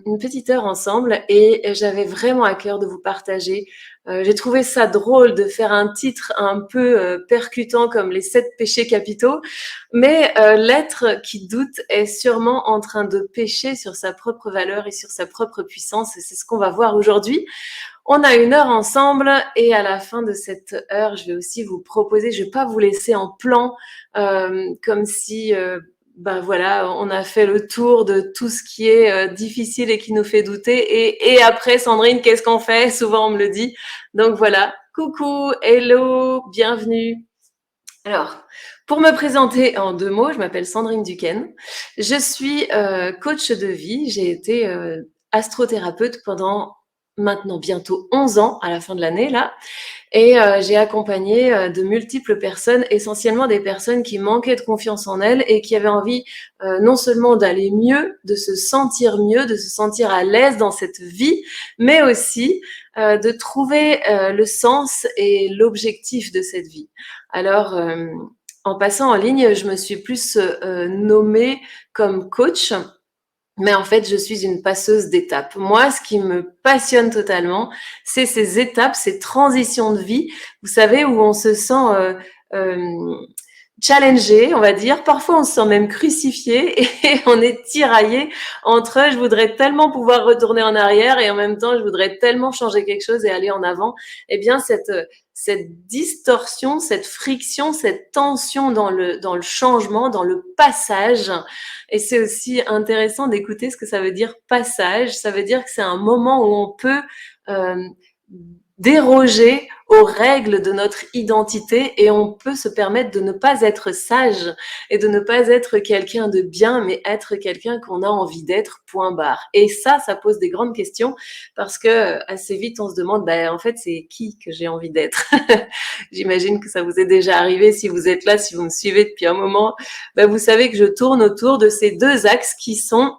une petite heure ensemble et j'avais vraiment à cœur de vous partager. J'ai trouvé ça drôle de faire un titre un peu percutant comme les 7 péchés capitaux, mais l'être qui doute est sûrement en train de pécher sur sa propre valeur et sur sa propre puissance, et c'est ce qu'on va voir aujourd'hui. On a une heure ensemble et à la fin de cette heure, je vais aussi vous proposer, je vais pas vous laisser en plan comme si ben voilà, on a fait le tour de tout ce qui est difficile et qui nous fait douter. Et après, Sandrine, qu'est-ce qu'on fait? Souvent, on me le dit. Donc voilà, coucou, hello, bienvenue. Alors, pour me présenter en 2 mots, je m'appelle Sandrine Duquesne. Je suis coach de vie. J'ai été astrothérapeute pendant maintenant bientôt 11 ans à la fin de l'année là. Et j'ai accompagné de multiples personnes, essentiellement des personnes qui manquaient de confiance en elles et qui avaient envie non seulement d'aller mieux, de se sentir à l'aise dans cette vie, mais aussi de trouver le sens et l'objectif de cette vie. Alors, en passant en ligne, je me suis plus nommée comme coach. Mais en fait, je suis une passeuse d'étapes. Moi, ce qui me passionne totalement, c'est ces étapes, ces transitions de vie, vous savez, où on se sent euh, challengé, on va dire. Parfois, on se sent même crucifié et on est tiraillé entre je voudrais tellement pouvoir retourner en arrière et en même temps, je voudrais tellement changer quelque chose et aller en avant. Eh bien, cette distorsion, cette friction, cette tension dans le changement, dans le passage. Et c'est aussi intéressant d'écouter ce que ça veut dire passage. Ça veut dire que c'est un moment où on peut euh, déroger aux règles de notre identité et on peut se permettre de ne pas être sage et de ne pas être quelqu'un de bien, mais être quelqu'un qu'on a envie d'être, point barre. Et ça pose des grandes questions parce que assez vite on se demande, ben, en fait, c'est qui que j'ai envie d'être? J'imagine que ça vous est déjà arrivé si vous êtes là, si vous me suivez depuis un moment. Ben, vous savez que je tourne autour de ces 2 axes qui sont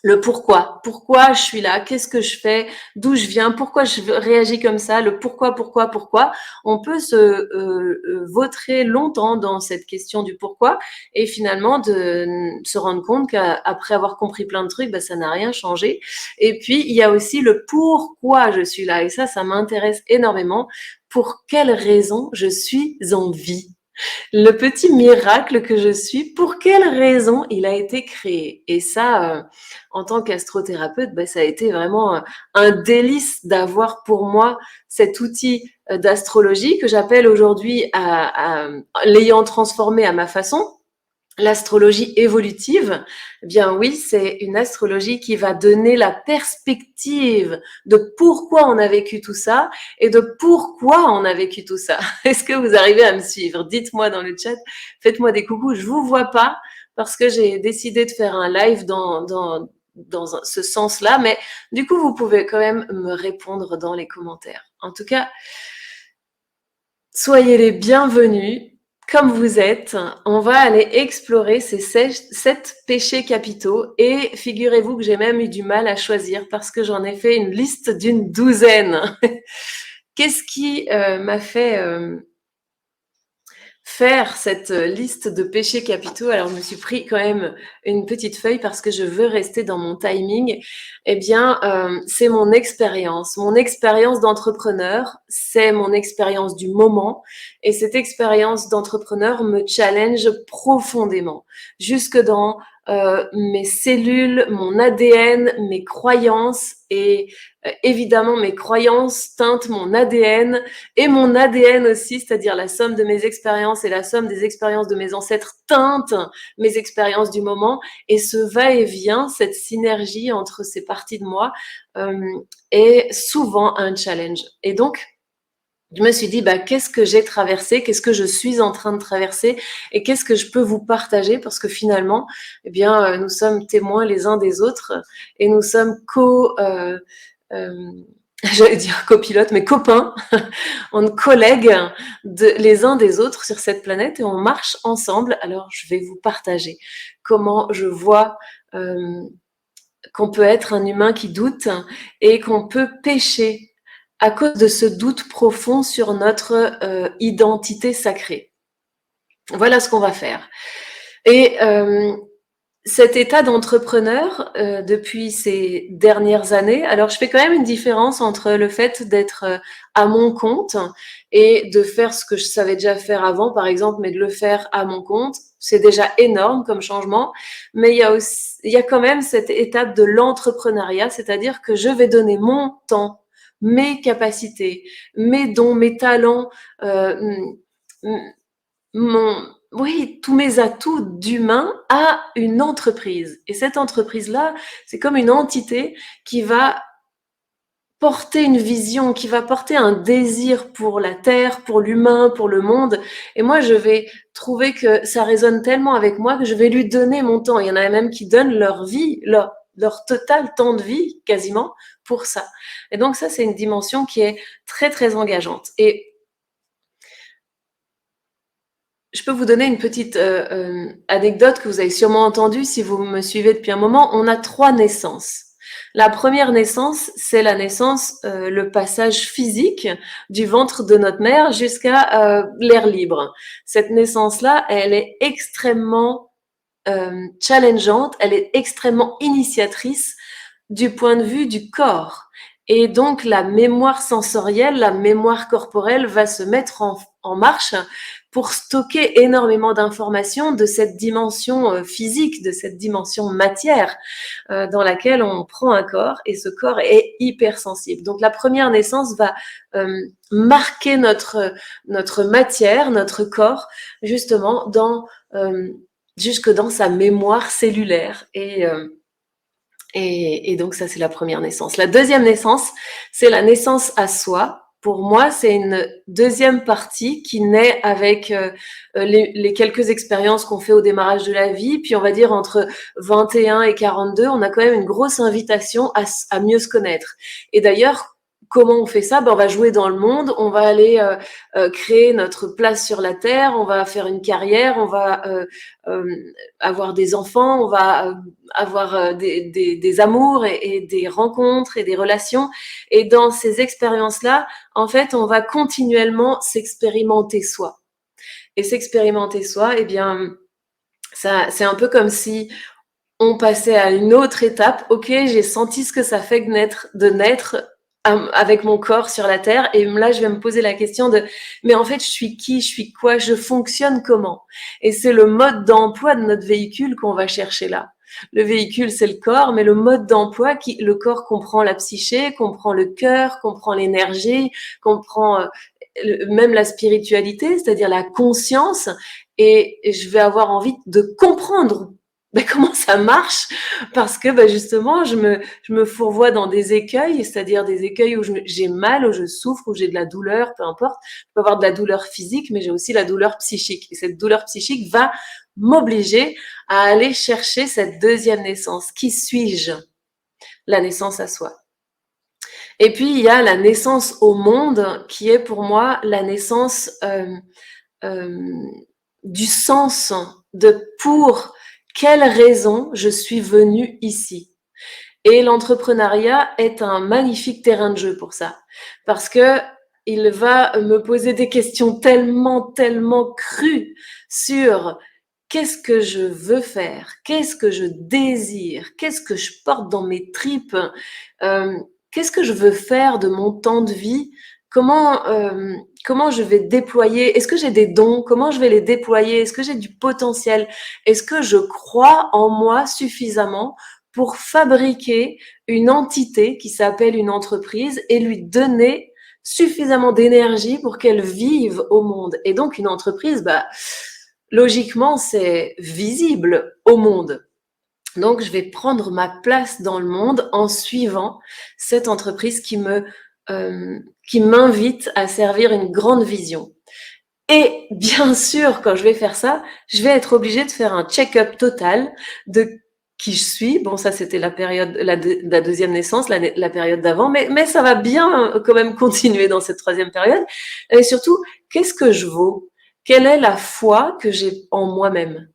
le pourquoi. Pourquoi je suis là? Qu'est-ce que je fais? D'où je viens? Pourquoi je réagis comme ça? Le pourquoi? On peut se vautrer longtemps dans cette question du pourquoi et finalement de se rendre compte qu'après avoir compris plein de trucs, ben, ça n'a rien changé. Et puis, il y a aussi le pourquoi je suis là. Et ça m'intéresse énormément. Pour quelles raisons je suis en vie? Le petit miracle que je suis, pour quelle raison il a été créé? Et ça, en tant qu'astrothérapeute, ben, ça a été vraiment un délice d'avoir pour moi cet outil d'astrologie que j'appelle aujourd'hui, l'ayant transformé à ma façon, l'astrologie évolutive. Eh bien oui, c'est une astrologie qui va donner la perspective de pourquoi on a vécu tout ça et de pourquoi on a vécu tout ça. Est-ce que vous arrivez à me suivre? Dites-moi dans le chat, faites-moi des coucous. Je vous vois pas parce que j'ai décidé de faire un live dans ce sens-là, mais du coup, vous pouvez quand même me répondre dans les commentaires. En tout cas, soyez les bienvenus. Comme vous êtes, on va aller explorer ces 7 péchés capitaux et figurez-vous que j'ai même eu du mal à choisir parce que j'en ai fait une liste d'une douzaine. Qu'est-ce qui m'a fait faire cette liste de péchés capitaux? Alors, je me suis pris quand même une petite feuille parce que je veux rester dans mon timing. Eh bien, c'est mon expérience d'entrepreneur, c'est mon expérience du moment et cette expérience d'entrepreneur me challenge profondément, jusque dans mes cellules, mon ADN, mes croyances et évidemment mes croyances teintent mon ADN et mon ADN aussi, c'est-à-dire la somme de mes expériences et la somme des expériences de mes ancêtres teinte mes expériences du moment. Et ce va-et-vient, cette synergie entre ces parties de moi est souvent un challenge. Et donc, je me suis dit, bah, qu'est-ce que j'ai traversé, qu'est-ce que je suis en train de traverser et qu'est-ce que je peux vous partager parce que finalement, eh bien, nous sommes témoins les uns des autres et nous sommes j'allais dire copilotes, mais copains, on est collègues les uns des autres sur cette planète et on marche ensemble. Alors, je vais vous partager comment je vois qu'on peut être un humain qui doute et qu'on peut pécher à cause de ce doute profond sur notre identité sacrée. Voilà ce qu'on va faire. Et cet état d'entrepreneur depuis ces dernières années. Alors, je fais quand même une différence entre le fait d'être à mon compte et de faire ce que je savais déjà faire avant, par exemple, mais de le faire à mon compte. C'est déjà énorme comme changement, mais il y a quand même cette étape de l'entrepreneuriat, c'est-à-dire que je vais donner mon temps, mes capacités, mes dons, mes talents, euh, mon, oui, tous mes atouts d'humain à une entreprise. Et cette entreprise-là, c'est comme une entité qui va porter une vision, qui va porter un désir pour la Terre, pour l'humain, pour le monde. Et moi, je vais trouver que ça résonne tellement avec moi que je vais lui donner mon temps. Il y en a même qui donnent leur vie, leur total temps de vie, quasiment, pour ça. Et donc ça, c'est une dimension qui est très, très engageante. Et je peux vous donner une petite anecdote que vous avez sûrement entendue si vous me suivez depuis un moment. On a 3 naissances. La première naissance, c'est la naissance, le passage physique du ventre de notre mère jusqu'à l'air libre. Cette naissance-là, elle est extrêmement challengeante, elle est extrêmement initiatrice du point de vue du corps. Et donc, la mémoire sensorielle, la mémoire corporelle va se mettre en marche pour stocker énormément d'informations de cette dimension physique, de cette dimension matière dans laquelle on prend un corps et ce corps est hypersensible. Donc, la première naissance va marquer notre matière, notre corps, justement, jusque dans sa mémoire cellulaire. Et donc ça, c'est la première naissance. La deuxième naissance, c'est la naissance à soi. Pour moi, c'est une deuxième partie qui naît avec les quelques expériences qu'on fait au démarrage de la vie. Puis on va dire entre 21 et 42, on a quand même une grosse invitation à mieux se connaître. Et d'ailleurs, comment on fait ça? On va jouer dans le monde, on va aller créer notre place sur la Terre, on va faire une carrière, on va avoir des enfants, on va avoir des amours et des rencontres et des relations. Et dans ces expériences-là, en fait, on va continuellement s'expérimenter soi. Et s'expérimenter soi, eh bien, ça, c'est un peu comme si on passait à une autre étape. Ok, j'ai senti ce que ça fait de naître avec mon corps sur la terre. Et là, je vais me poser la question mais en fait, je suis qui? Je suis quoi? Je fonctionne comment? Et c'est le mode d'emploi de notre véhicule qu'on va chercher là. Le véhicule, c'est le corps, mais le mode d'emploi, le corps comprend la psyché, comprend le cœur, comprend l'énergie, comprend même la spiritualité, c'est-à-dire la conscience. Et je vais avoir envie de comprendre comment ça marche parce que justement je me fourvoie dans des écueils, c'est-à-dire des écueils où j'ai mal, où je souffre, où j'ai de la douleur, peu importe. Je peux avoir de la douleur physique, mais j'ai aussi la douleur psychique. Et cette douleur psychique va m'obliger à aller chercher cette deuxième naissance. Qui suis-je? La naissance à soi. Et puis il y a la naissance au monde qui est pour moi la naissance du sens de pour quelle raison je suis venue ici. Et l'entrepreneuriat est un magnifique terrain de jeu pour ça. Parce que il va me poser des questions tellement, tellement crues sur qu'est-ce que je veux faire, qu'est-ce que je désire, qu'est-ce que je porte dans mes tripes, qu'est-ce que je veux faire de mon temps de vie, comment je vais déployer, est-ce que j'ai des dons, comment je vais les déployer, est-ce que j'ai du potentiel, est-ce que je crois en moi suffisamment pour fabriquer une entité qui s'appelle une entreprise et lui donner suffisamment d'énergie pour qu'elle vive au monde. Et donc une entreprise, logiquement, c'est visible au monde. Donc je vais prendre ma place dans le monde en suivant cette entreprise qui m'invite à servir une grande vision. Et bien sûr, quand je vais faire ça, je vais être obligée de faire un check-up total de qui je suis. Bon, ça, c'était la période, la deuxième naissance, la période d'avant, mais ça va bien quand même continuer dans cette troisième période. Et surtout, qu'est-ce que je vaux? Quelle est la foi que j'ai en moi-même?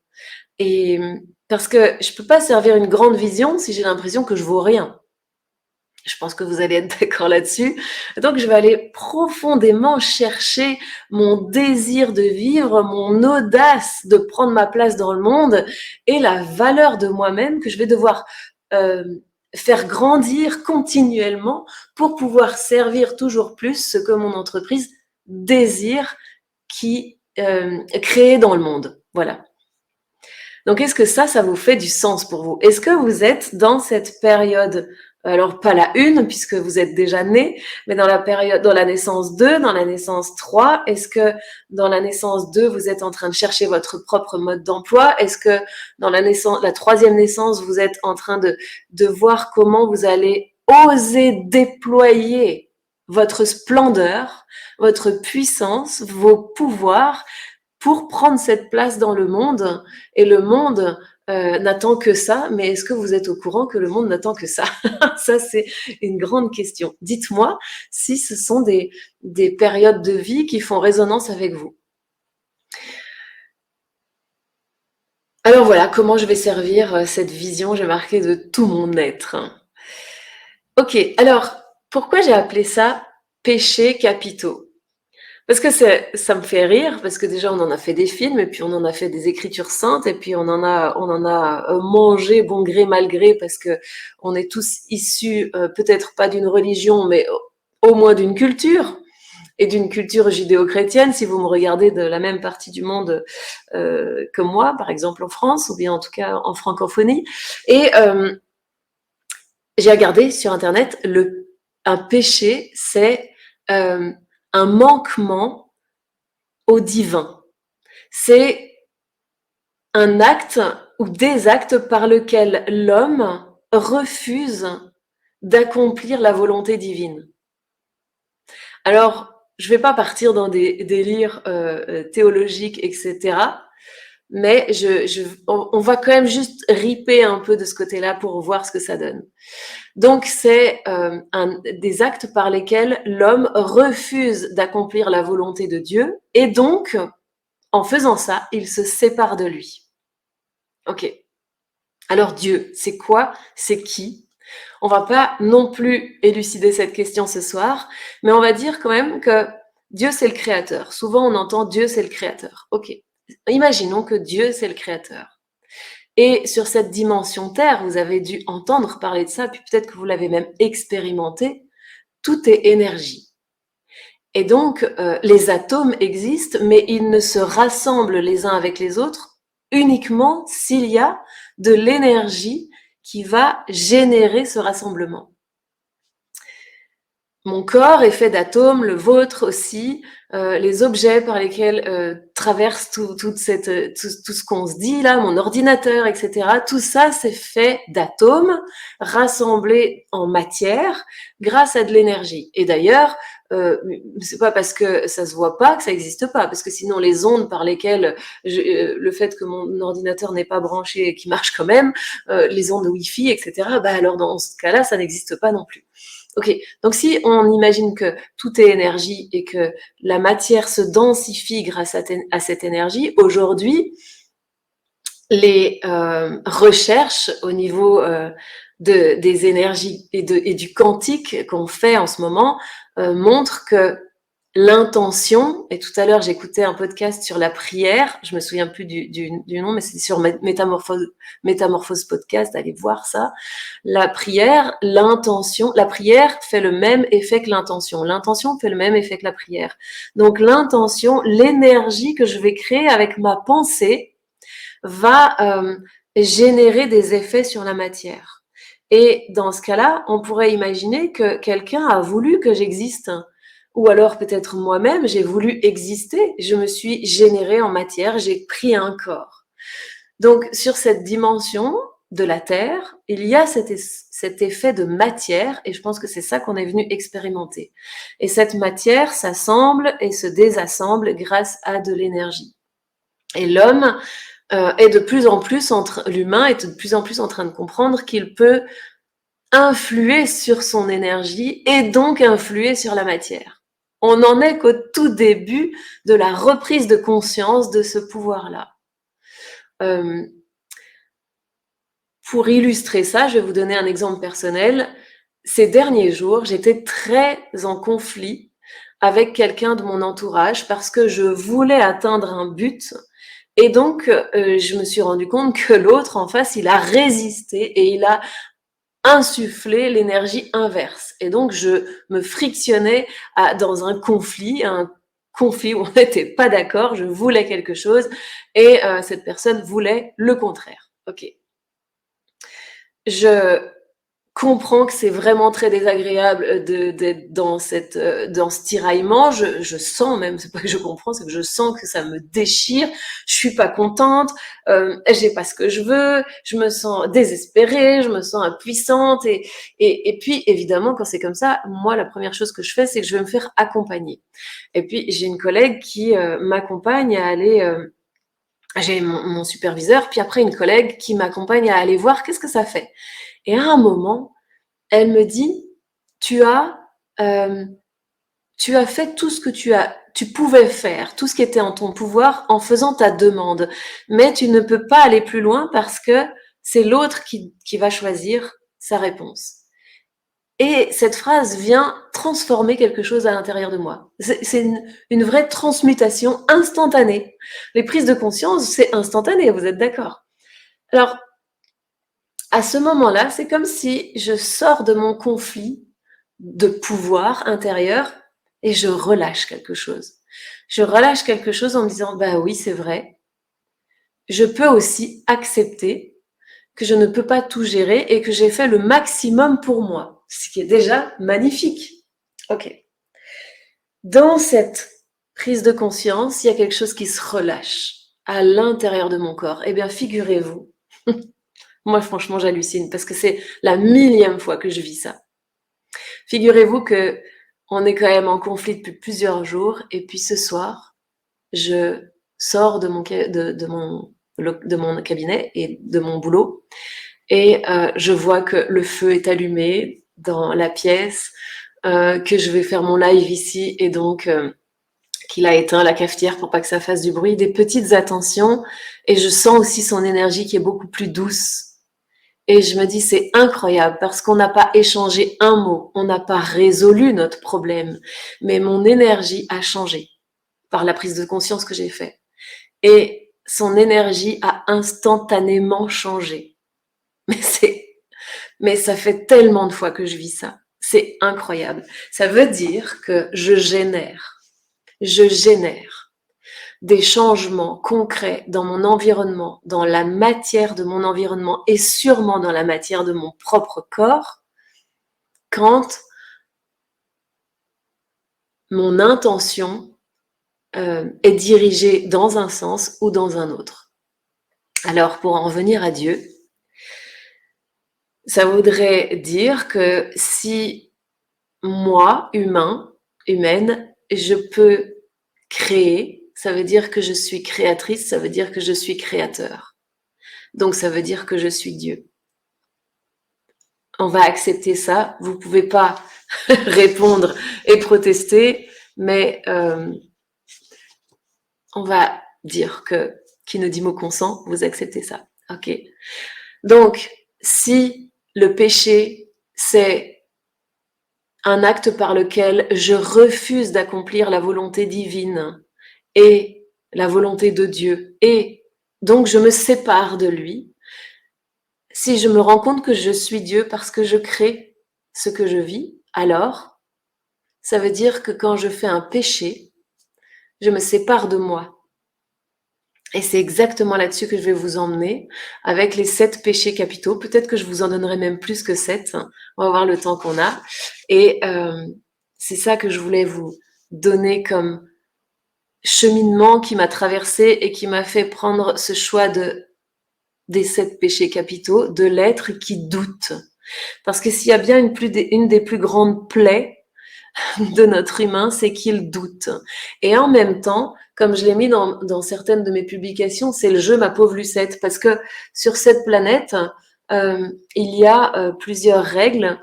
Et parce que je peux pas servir une grande vision si j'ai l'impression que je vaux rien. Je pense que vous allez être d'accord là-dessus. Donc, je vais aller profondément chercher mon désir de vivre, mon audace de prendre ma place dans le monde et la valeur de moi-même que je vais devoir euh, faire grandir continuellement pour pouvoir servir toujours plus ce que mon entreprise désire qui créer dans le monde. Voilà. Donc, est-ce que ça vous fait du sens pour vous? Est-ce que vous êtes dans cette période, alors pas la une, puisque vous êtes déjà né, mais dans la période, dans la naissance 2, dans la naissance 3, est-ce que dans la naissance 2, vous êtes en train de chercher votre propre mode d'emploi? Est-ce que dans la naissance, la troisième naissance, vous êtes en train de voir comment vous allez oser déployer votre splendeur, votre puissance, vos pouvoirs pour prendre cette place dans le monde? Et le monde n'attend que ça, mais est-ce que vous êtes au courant que le monde n'attend que ça? Ça, c'est une grande question. Dites-moi si ce sont des périodes de vie qui font résonance avec vous. Alors voilà, comment je vais servir cette vision, j'ai marqué de tout mon être. Ok, alors pourquoi j'ai appelé ça péchés capitaux? Parce que ça me fait rire, parce que déjà on en a fait des films, et puis on en a fait des écritures saintes, et puis on en a mangé bon gré mal gré, parce que on est tous issus, peut-être pas d'une religion, mais au moins d'une culture, et d'une culture judéo-chrétienne, si vous me regardez de la même partie du monde que moi, par exemple en France, ou bien en tout cas en francophonie. Et j'ai regardé sur Internet, un péché, c'est un manquement au divin. C'est un acte ou des actes par lesquels l'homme refuse d'accomplir la volonté divine. Alors, je ne vais pas partir dans des délires théologiques, etc. Mais on va quand même juste riper un peu de ce côté-là pour voir ce que ça donne. Donc, c'est des actes par lesquels l'homme refuse d'accomplir la volonté de Dieu, et donc, en faisant ça, il se sépare de lui. Ok. Alors Dieu, c'est quoi? C'est qui? On va pas non plus élucider cette question ce soir, mais on va dire quand même que Dieu, c'est le créateur. Souvent, on entend Dieu, c'est le créateur. Ok. Imaginons que Dieu, c'est le créateur. Et sur cette dimension terre, vous avez dû entendre parler de ça, puis peut-être que vous l'avez même expérimenté, tout est énergie. Et donc, les atomes existent, mais ils ne se rassemblent les uns avec les autres uniquement s'il y a de l'énergie qui va générer ce rassemblement. Mon corps est fait d'atomes, le vôtre aussi. Les objets par lesquels traverse tout ce qu'on se dit là, mon ordinateur, etc. Tout ça, c'est fait d'atomes rassemblés en matière grâce à de l'énergie. Et d'ailleurs, c'est pas parce que ça se voit pas que ça n'existe pas, parce que sinon les ondes par lesquelles le fait que mon ordinateur n'est pas branché et qui marche quand même, les ondes Wi-Fi, etc. Bah alors dans ce cas-là, ça n'existe pas non plus. Ok, donc si on imagine que tout est énergie et que la matière se densifie grâce à cette énergie, aujourd'hui, les recherches au niveau des énergies et du quantique qu'on fait en ce moment montrent que l'intention, et tout à l'heure j'écoutais un podcast sur la prière, je me souviens plus du nom, mais c'est sur Métamorphose Podcast, allez voir ça. La prière, l'intention, la prière fait le même effet que l'intention fait le même effet que la prière. Donc l'intention, l'énergie que je vais créer avec ma pensée va générer des effets sur la matière. Et dans ce cas-là, on pourrait imaginer que quelqu'un a voulu que j'existe. Ou alors peut-être moi-même, j'ai voulu exister, je me suis générée en matière, j'ai pris un corps. Donc sur cette dimension de la Terre, il y a cet effet de matière, et je pense que c'est ça qu'on est venu expérimenter. Et cette matière s'assemble et se désassemble grâce à de l'énergie. Et l'homme est de plus en plus l'humain est de plus en plus en train de comprendre qu'il peut influer sur son énergie et donc influer sur la matière. On n'en est qu'au tout début de la reprise de conscience de ce pouvoir-là. Pour illustrer ça, je vais vous donner un exemple personnel. ces derniers jours, j'étais très en conflit avec quelqu'un de mon entourage parce que je voulais atteindre un but et donc je me suis rendu compte que l'autre en face, il a résisté et il a insufflé l'énergie inverse. Et donc je me frictionnais dans un conflit où on n'était pas d'accord, je voulais quelque chose et cette personne voulait le contraire. Ok. Je comprends que c'est vraiment très désagréable d'être dans ce tiraillement. Je sens même, c'est pas que je comprends, c'est que je sens que ça me déchire. Je suis pas contente, j'ai pas ce que je veux, je me sens désespérée, je me sens impuissante et puis évidemment quand c'est comme ça, moi la première chose que je fais c'est que je vais me faire accompagner. Et puis j'ai une collègue qui m'accompagne à aller j'ai mon superviseur, puis après une collègue qui m'accompagne à aller voir qu'est-ce que ça fait. Et à un moment, elle me dit, tu as, euh, tu as fait tout ce que tu pouvais faire, tout ce qui était en ton pouvoir en faisant ta demande. Mais tu ne peux pas aller plus loin parce que c'est l'autre qui va choisir sa réponse. Et cette phrase vient transformer quelque chose à l'intérieur de moi. C'est une vraie transmutation instantanée. Les prises de conscience, c'est instantané, vous êtes d'accord? Alors, à ce moment-là, c'est comme si je sors de mon conflit de pouvoir intérieur et je relâche quelque chose. Je relâche quelque chose en me disant, bah oui, c'est vrai. Je peux aussi accepter que je ne peux pas tout gérer et que j'ai fait le maximum pour moi, ce qui est déjà magnifique. Ok. Dans cette prise de conscience, il y a quelque chose qui se relâche à l'intérieur de mon corps. Eh bien, figurez-vous, moi franchement j'hallucine parce que c'est la 1000e fois que je vis ça. Figurez-vous que on est quand même en conflit depuis plusieurs jours et puis ce soir, je sors de mon cabinet et de mon boulot et je vois que le feu est allumé dans la pièce, que je vais faire mon live ici et donc qu'il a éteint la cafetière pour pas que ça fasse du bruit, des petites attentions et je sens aussi son énergie qui est beaucoup plus douce. Et je me dis, c'est incroyable parce qu'on n'a pas échangé un mot, on n'a pas résolu notre problème, mais mon énergie a changé par la prise de conscience que j'ai faite. Et son énergie a instantanément changé. Mais ça fait tellement de fois que je vis ça. C'est incroyable. Ça veut dire que je génère des changements concrets dans mon environnement, dans la matière de mon environnement et sûrement dans la matière de mon propre corps, quand mon intention est dirigée dans un sens ou dans un autre. Alors, pour en revenir à Dieu, ça voudrait dire que si moi, humaine, je peux créer, ça veut dire que je suis créatrice, ça veut dire que je suis créateur. Donc, ça veut dire que je suis Dieu. On va accepter ça. Vous pouvez pas répondre et protester, mais on va dire que qui ne dit mot consent, vous acceptez ça. Ok. Donc, si le péché, c'est un acte par lequel je refuse d'accomplir la volonté divine et la volonté de Dieu, et donc je me sépare de lui, si je me rends compte que je suis Dieu parce que je crée ce que je vis, alors ça veut dire que quand je fais un péché, je me sépare de moi. Et c'est exactement là-dessus que je vais vous emmener avec les 7 péchés capitaux. Peut-être que je vous en donnerai même plus que 7. On va voir le temps qu'on a. Et c'est ça que je voulais vous donner comme cheminement qui m'a traversé et qui m'a fait prendre ce choix des 7 péchés capitaux, de l'être qui doute. Parce que s'il y a bien une des plus grandes plaies de notre humain, c'est qu'il doute. Et en même temps, comme je l'ai mis dans certaines de mes publications, c'est le jeu ma pauvre Lucette, parce que sur cette planète, il y a plusieurs règles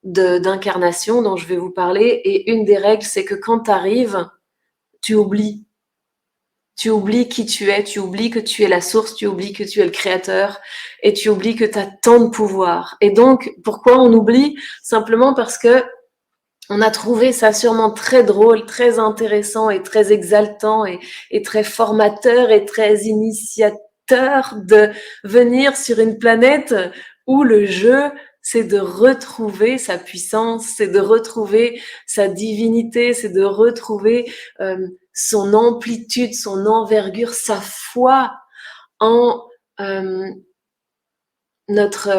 d'incarnation dont je vais vous parler, et une des règles, c'est que quand tu arrives, tu oublies. Tu oublies qui tu es, tu oublies que tu es la source, tu oublies que tu es le créateur et tu oublies que tu as tant de pouvoir. Et donc, pourquoi on oublie? Simplement parce que on a trouvé ça sûrement très drôle, très intéressant et très exaltant et très formateur et très initiateur de venir sur une planète où le jeu, c'est de retrouver sa puissance, c'est de retrouver sa divinité, c'est de retrouver son amplitude, son envergure, sa foi en notre...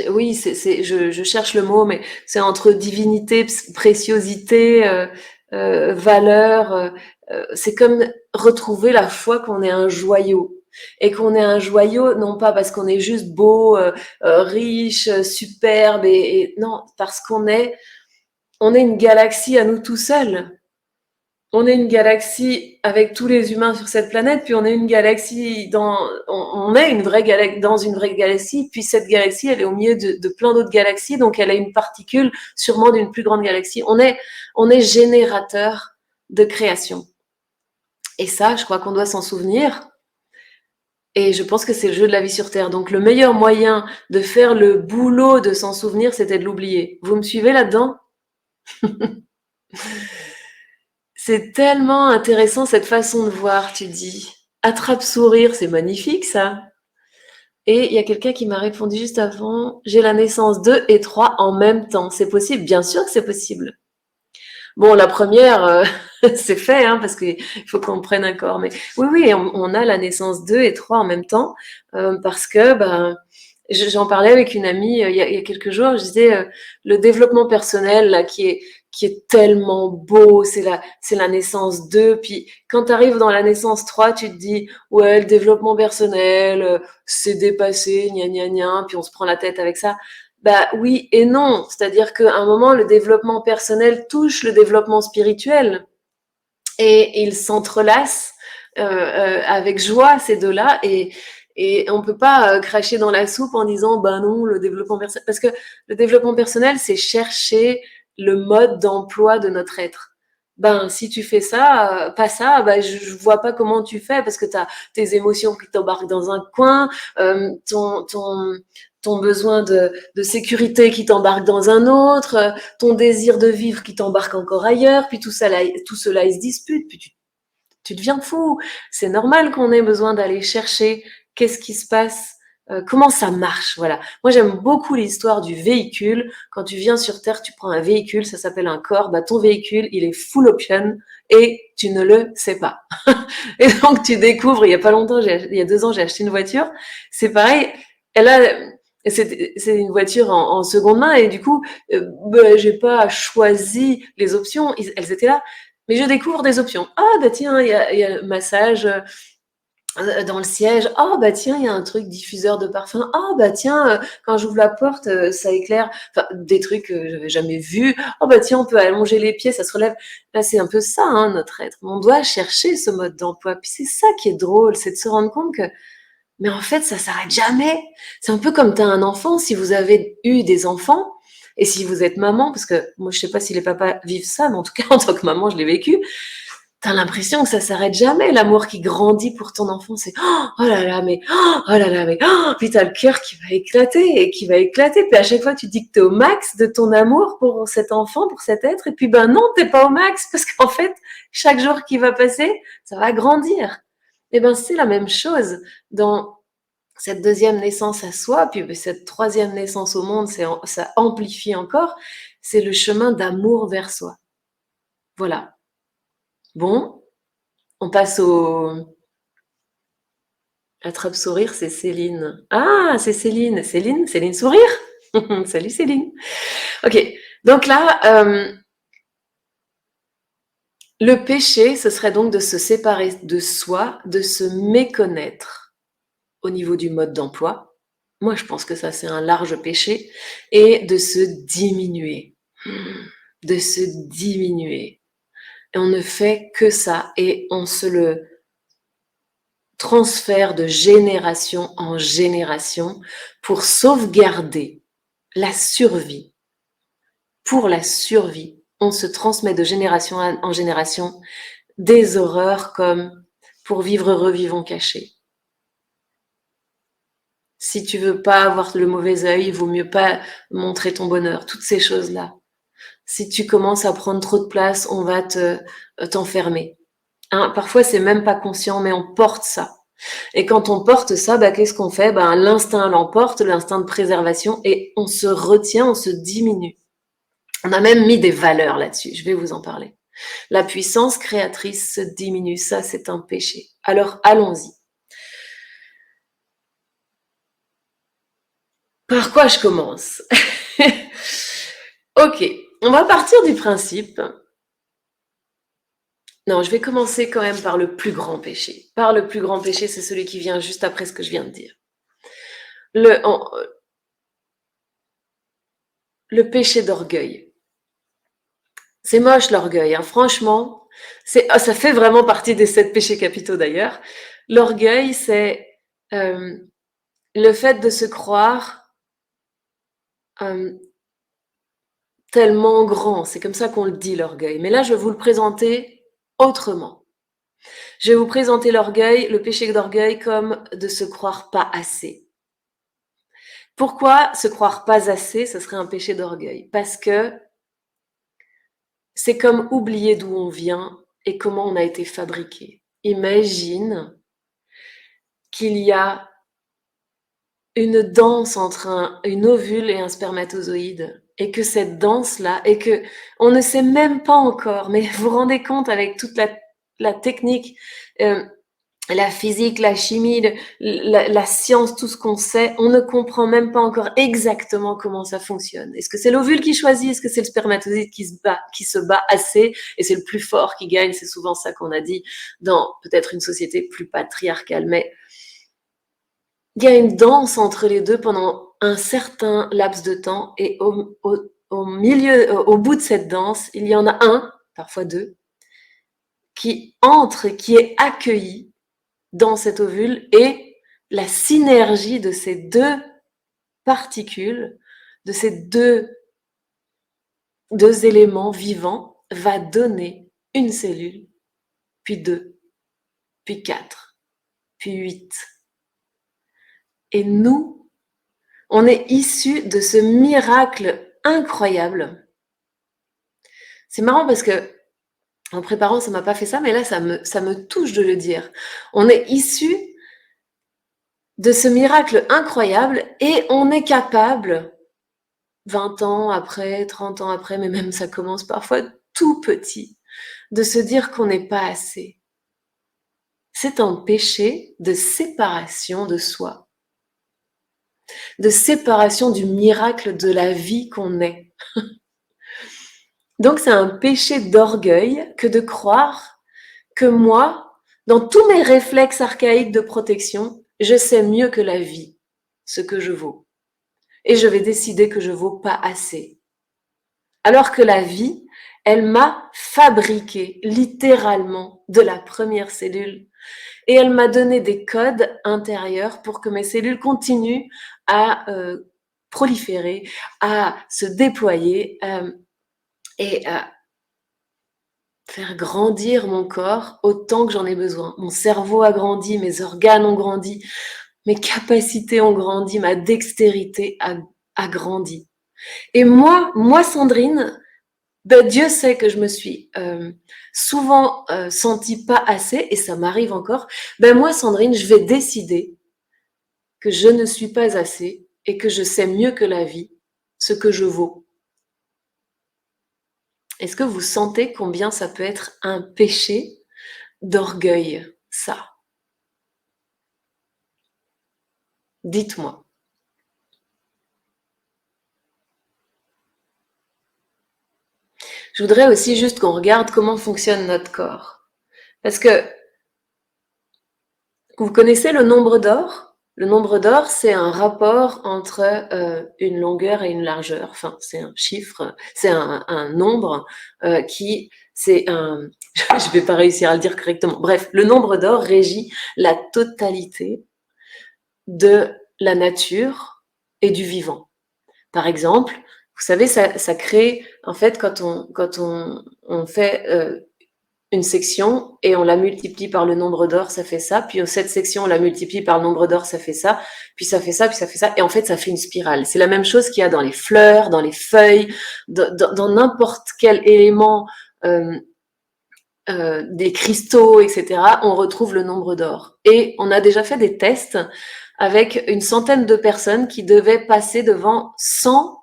oui, je cherche le mot, mais c'est entre divinité, préciosité, valeur. C'est comme retrouver la foi qu'on est un joyau. Et qu'on est un joyau, non pas parce qu'on est juste beau, riche, superbe, non, parce on est une galaxie à nous tout seuls. On est une galaxie avec tous les humains sur cette planète, puis on est une galaxie on est une vraie galaxie dans une vraie galaxie, puis cette galaxie, elle est au milieu de plein d'autres galaxies, donc elle est une particule sûrement d'une plus grande galaxie. On est générateur de création. Et ça, je crois qu'on doit s'en souvenir. Et je pense que c'est le jeu de la vie sur Terre. Donc le meilleur moyen de faire le boulot de s'en souvenir, c'était de l'oublier. Vous me suivez là-dedans? C'est tellement intéressant cette façon de voir, tu dis. Attrape-sourire, c'est magnifique ça. Et il y a quelqu'un qui m'a répondu juste avant, j'ai la naissance 2 et 3 en même temps. C'est possible? Bien sûr que c'est possible. Bon, la première, c'est fait, hein, parce qu'il faut qu'on prenne un corps. Mais oui, oui, on a la naissance 2 et 3 en même temps, parce que j'en parlais avec une amie il y a quelques jours, je disais le développement personnel là, qui est tellement beau, c'est la naissance 2, puis quand tu arrives dans la naissance 3, tu te dis ouais, le développement personnel, c'est dépassé, gna gna gna, puis on se prend la tête avec ça. Bah oui et non, c'est-à-dire qu'à un moment, le développement personnel touche le développement spirituel et ils s'entrelacent avec joie, ces deux-là, et on peut pas cracher dans la soupe en disant bah non, le développement personnel, parce que le développement personnel, c'est chercher le mode d'emploi de notre être. Ben si tu fais ça, pas ça, ben je vois pas comment tu fais, parce que tu as tes émotions qui t'embarquent dans un coin, ton besoin de sécurité qui t'embarque dans un autre, ton désir de vivre qui t'embarque encore ailleurs, puis tout cela il se dispute, puis tu deviens fou. C'est normal qu'on ait besoin d'aller chercher qu'est-ce qui se passe, comment ça marche, voilà. Moi, j'aime beaucoup l'histoire du véhicule. Quand tu viens sur Terre, tu prends un véhicule, ça s'appelle un corps. Bah, ton véhicule, il est full option et tu ne le sais pas. Et donc, tu découvres, il y a pas longtemps, il y a 2 ans, j'ai acheté une voiture. C'est pareil, elle a, c'est une voiture en seconde main et du coup, j'ai pas choisi les options, elles étaient là. Mais je découvre des options. Ah bah tiens, il y a le massage dans le siège. Ah bah tiens, il y a un truc diffuseur de parfum. Ah bah tiens, quand j'ouvre la porte, ça éclaire. Enfin, des trucs que j'avais jamais vus. Ah bah tiens, on peut allonger les pieds, ça se relève. Là, c'est un peu ça, hein, notre être. On doit chercher ce mode d'emploi. Puis c'est ça qui est drôle, c'est de se rendre compte que, mais en fait, ça s'arrête jamais. C'est un peu comme tu as un enfant, si vous avez eu des enfants, et si vous êtes maman, parce que moi, je sais pas si les papas vivent ça, mais en tout cas, en tant que maman, je l'ai vécu. T'as l'impression que ça s'arrête jamais, l'amour qui grandit pour ton enfant, c'est oh là là, mais oh là là, mais oh, puis t'as le cœur qui va éclater et qui va éclater. Puis à chaque fois, tu dis que t'es au max de ton amour pour cet enfant, pour cet être, et puis ben non, t'es pas au max parce qu'en fait, chaque jour qui va passer, ça va grandir. Et ben c'est la même chose dans cette deuxième naissance à soi, puis cette troisième naissance au monde, ça amplifie encore. C'est le chemin d'amour vers soi. Voilà. Bon, on passe au attrape-sourire, c'est Céline. Ah, c'est Céline. Céline Sourire. Salut Céline. Ok, donc là, le péché, ce serait donc de se séparer de soi, de se méconnaître au niveau du mode d'emploi. Moi, je pense que ça, c'est un large péché. Et de se diminuer. De se diminuer. Et on ne fait que ça. Et on se le transfert de génération en génération pour sauvegarder la survie. Pour la survie. on se transmet de génération en génération des horreurs comme « pour vivre heureux, vivons cachés ». Si tu veux pas avoir le mauvais œil, il vaut mieux pas montrer ton bonheur, toutes ces choses-là. Si tu commences à prendre trop de place, on va t'enfermer. Hein, parfois, c'est même pas conscient, mais on porte ça. Et quand on porte ça, qu'est-ce qu'on fait? L'instinct l'emporte, l'instinct de préservation, et on se retient, on se diminue. On a même mis des valeurs là-dessus, je vais vous en parler. La puissance créatrice se diminue, ça c'est un péché. Alors allons-y. Par quoi je commence? Ok, on va partir du principe. Non, je vais commencer quand même par le plus grand péché. Par le plus grand péché, c'est celui qui vient juste après ce que je viens de dire. Le péché d'orgueil. C'est moche l'orgueil, hein. Franchement, ça fait vraiment partie des 7 péchés capitaux d'ailleurs. L'orgueil, c'est le fait de se croire tellement grand. C'est comme ça qu'on le dit, l'orgueil. Mais là, je vais vous le présenter autrement. Je vais vous présenter l'orgueil, le péché d'orgueil, comme de se croire pas assez. Pourquoi se croire pas assez, ce serait un péché d'orgueil? Parce que c'est comme oublier d'où on vient et comment on a été fabriqué. Imagine qu'il y a une danse entre une ovule et un spermatozoïde, et que cette danse-là, et que on ne sait même pas encore, mais vous vous rendez compte avec toute la technique, la physique, la chimie, la science, tout ce qu'on sait, on ne comprend même pas encore exactement comment ça fonctionne. Est-ce que c'est l'ovule qui choisit? Est-ce que c'est le spermatozoïde qui se bat assez et c'est le plus fort qui gagne? C'est souvent ça qu'on a dit dans peut-être une société plus patriarcale, mais il y a une danse entre les deux pendant un certain laps de temps, et au milieu, au bout de cette danse, il y en a un, parfois deux, qui entre, qui est accueilli dans cet ovule, et la synergie de ces deux particules, de ces deux éléments vivants, va donner une cellule, puis 2, puis 4, puis 8. Et nous, on est issus de ce miracle incroyable. C'est marrant parce que en préparant, ça m'a pas fait ça, mais là, ça me touche de le dire. On est issus de ce miracle incroyable, et on est capable, 20 ans après, 30 ans après, mais même ça commence parfois tout petit, de se dire qu'on n'est pas assez. C'est un péché de séparation de soi, de séparation du miracle de la vie qu'on est. Donc c'est un péché d'orgueil que de croire que moi, dans tous mes réflexes archaïques de protection, je sais mieux que la vie ce que je vaux. Et je vais décider que je vaux pas assez. Alors que la vie, elle m'a fabriqué littéralement de la première cellule. Et elle m'a donné des codes intérieurs pour que mes cellules continuent à proliférer, à se déployer et à faire grandir mon corps autant que j'en ai besoin. Mon cerveau a grandi, mes organes ont grandi, mes capacités ont grandi, ma dextérité a grandi. Et moi Sandrine, Dieu sait que je me suis souvent sentie pas assez, et ça m'arrive encore. Moi, Sandrine, je vais décider que je ne suis pas assez et que je sais mieux que la vie ce que je vaux. Est-ce que vous sentez combien ça peut être un péché d'orgueil, ça? Dites-moi. Je voudrais aussi juste qu'on regarde comment fonctionne notre corps. Parce que vous connaissez le nombre d'or? Le nombre d'or, c'est un rapport entre une longueur et une largeur. Enfin, c'est un chiffre, c'est un nombre c'est un... Je vais pas réussir à le dire correctement. Bref, le nombre d'or régit la totalité de la nature et du vivant. Par exemple, Vous savez, ça crée, en fait, quand on fait une section et on la multiplie par le nombre d'or, ça fait ça. Puis cette section, on la multiplie par le nombre d'or, ça fait ça. Puis ça fait ça, puis ça fait ça. Et en fait, ça fait une spirale. C'est la même chose qu'il y a dans les fleurs, dans les feuilles, dans n'importe quel élément euh, des cristaux, etc., on retrouve le nombre d'or. Et on a déjà fait des tests avec une centaine de personnes qui devaient passer devant 100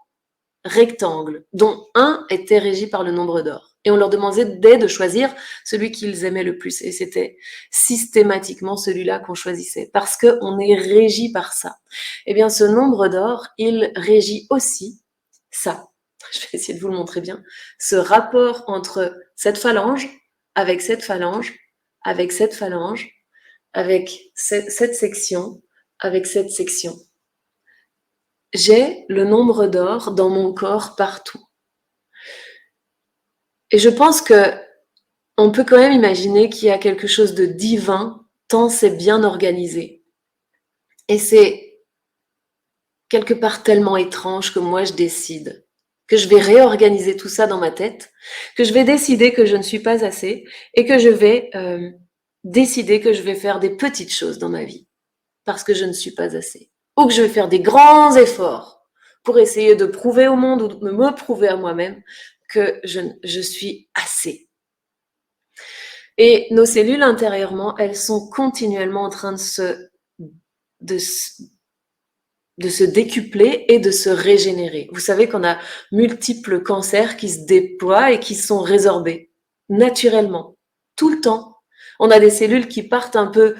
rectangles, dont un était régi par le nombre d'or. Et on leur demandait de choisir celui qu'ils aimaient le plus. Et c'était systématiquement celui-là qu'on choisissait, parce qu'on est régi par ça. Eh bien, ce nombre d'or, il régit aussi ça. Je vais essayer de vous le montrer bien. Ce rapport entre cette phalange, avec cette phalange, avec cette phalange, avec cette section, avec cette section. J'ai le nombre d'or dans mon corps partout. Et je pense que on peut quand même imaginer qu'il y a quelque chose de divin tant c'est bien organisé. Et c'est quelque part tellement étrange que moi je décide que je vais réorganiser tout ça dans ma tête, que je vais décider que je ne suis pas assez et que je vais décider que je vais faire des petites choses dans ma vie parce que je ne suis pas assez. Ou que je vais faire des grands efforts pour essayer de prouver au monde ou de me prouver à moi-même que je suis assez. Et nos cellules intérieurement, elles sont continuellement en train de se décupler et de se régénérer. Vous savez qu'on a multiples cancers qui se déploient et qui sont résorbés naturellement, tout le temps. On a des cellules qui partent un peu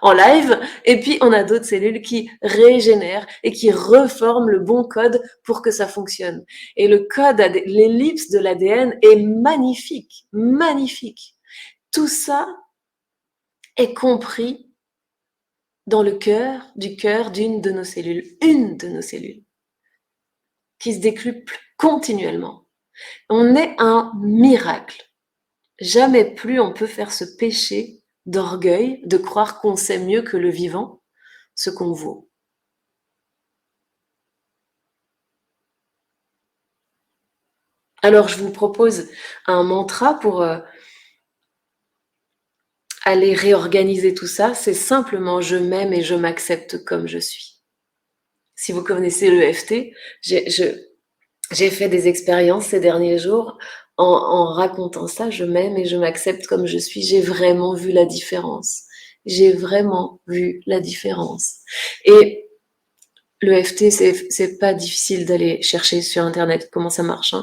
en live et puis on a d'autres cellules qui régénèrent et qui reforment le bon code pour que ça fonctionne. Et le code, l'ellipse de l'ADN est magnifique, magnifique. Tout ça est compris dans le cœur d'une de nos cellules, une de nos cellules, qui se décuple continuellement. On est un miracle. Jamais plus on peut faire ce péché d'orgueil, de croire qu'on sait mieux que le vivant ce qu'on vaut. Alors je vous propose un mantra pour aller réorganiser tout ça. C'est simplement je m'aime et je m'accepte comme je suis. Si vous connaissez l'EFT, j'ai fait des expériences ces derniers jours en racontant ça, je m'aime et je m'accepte comme je suis. J'ai vraiment vu la différence. J'ai vraiment vu la différence. Et l'EFT, c'est pas difficile d'aller chercher sur Internet comment ça marche.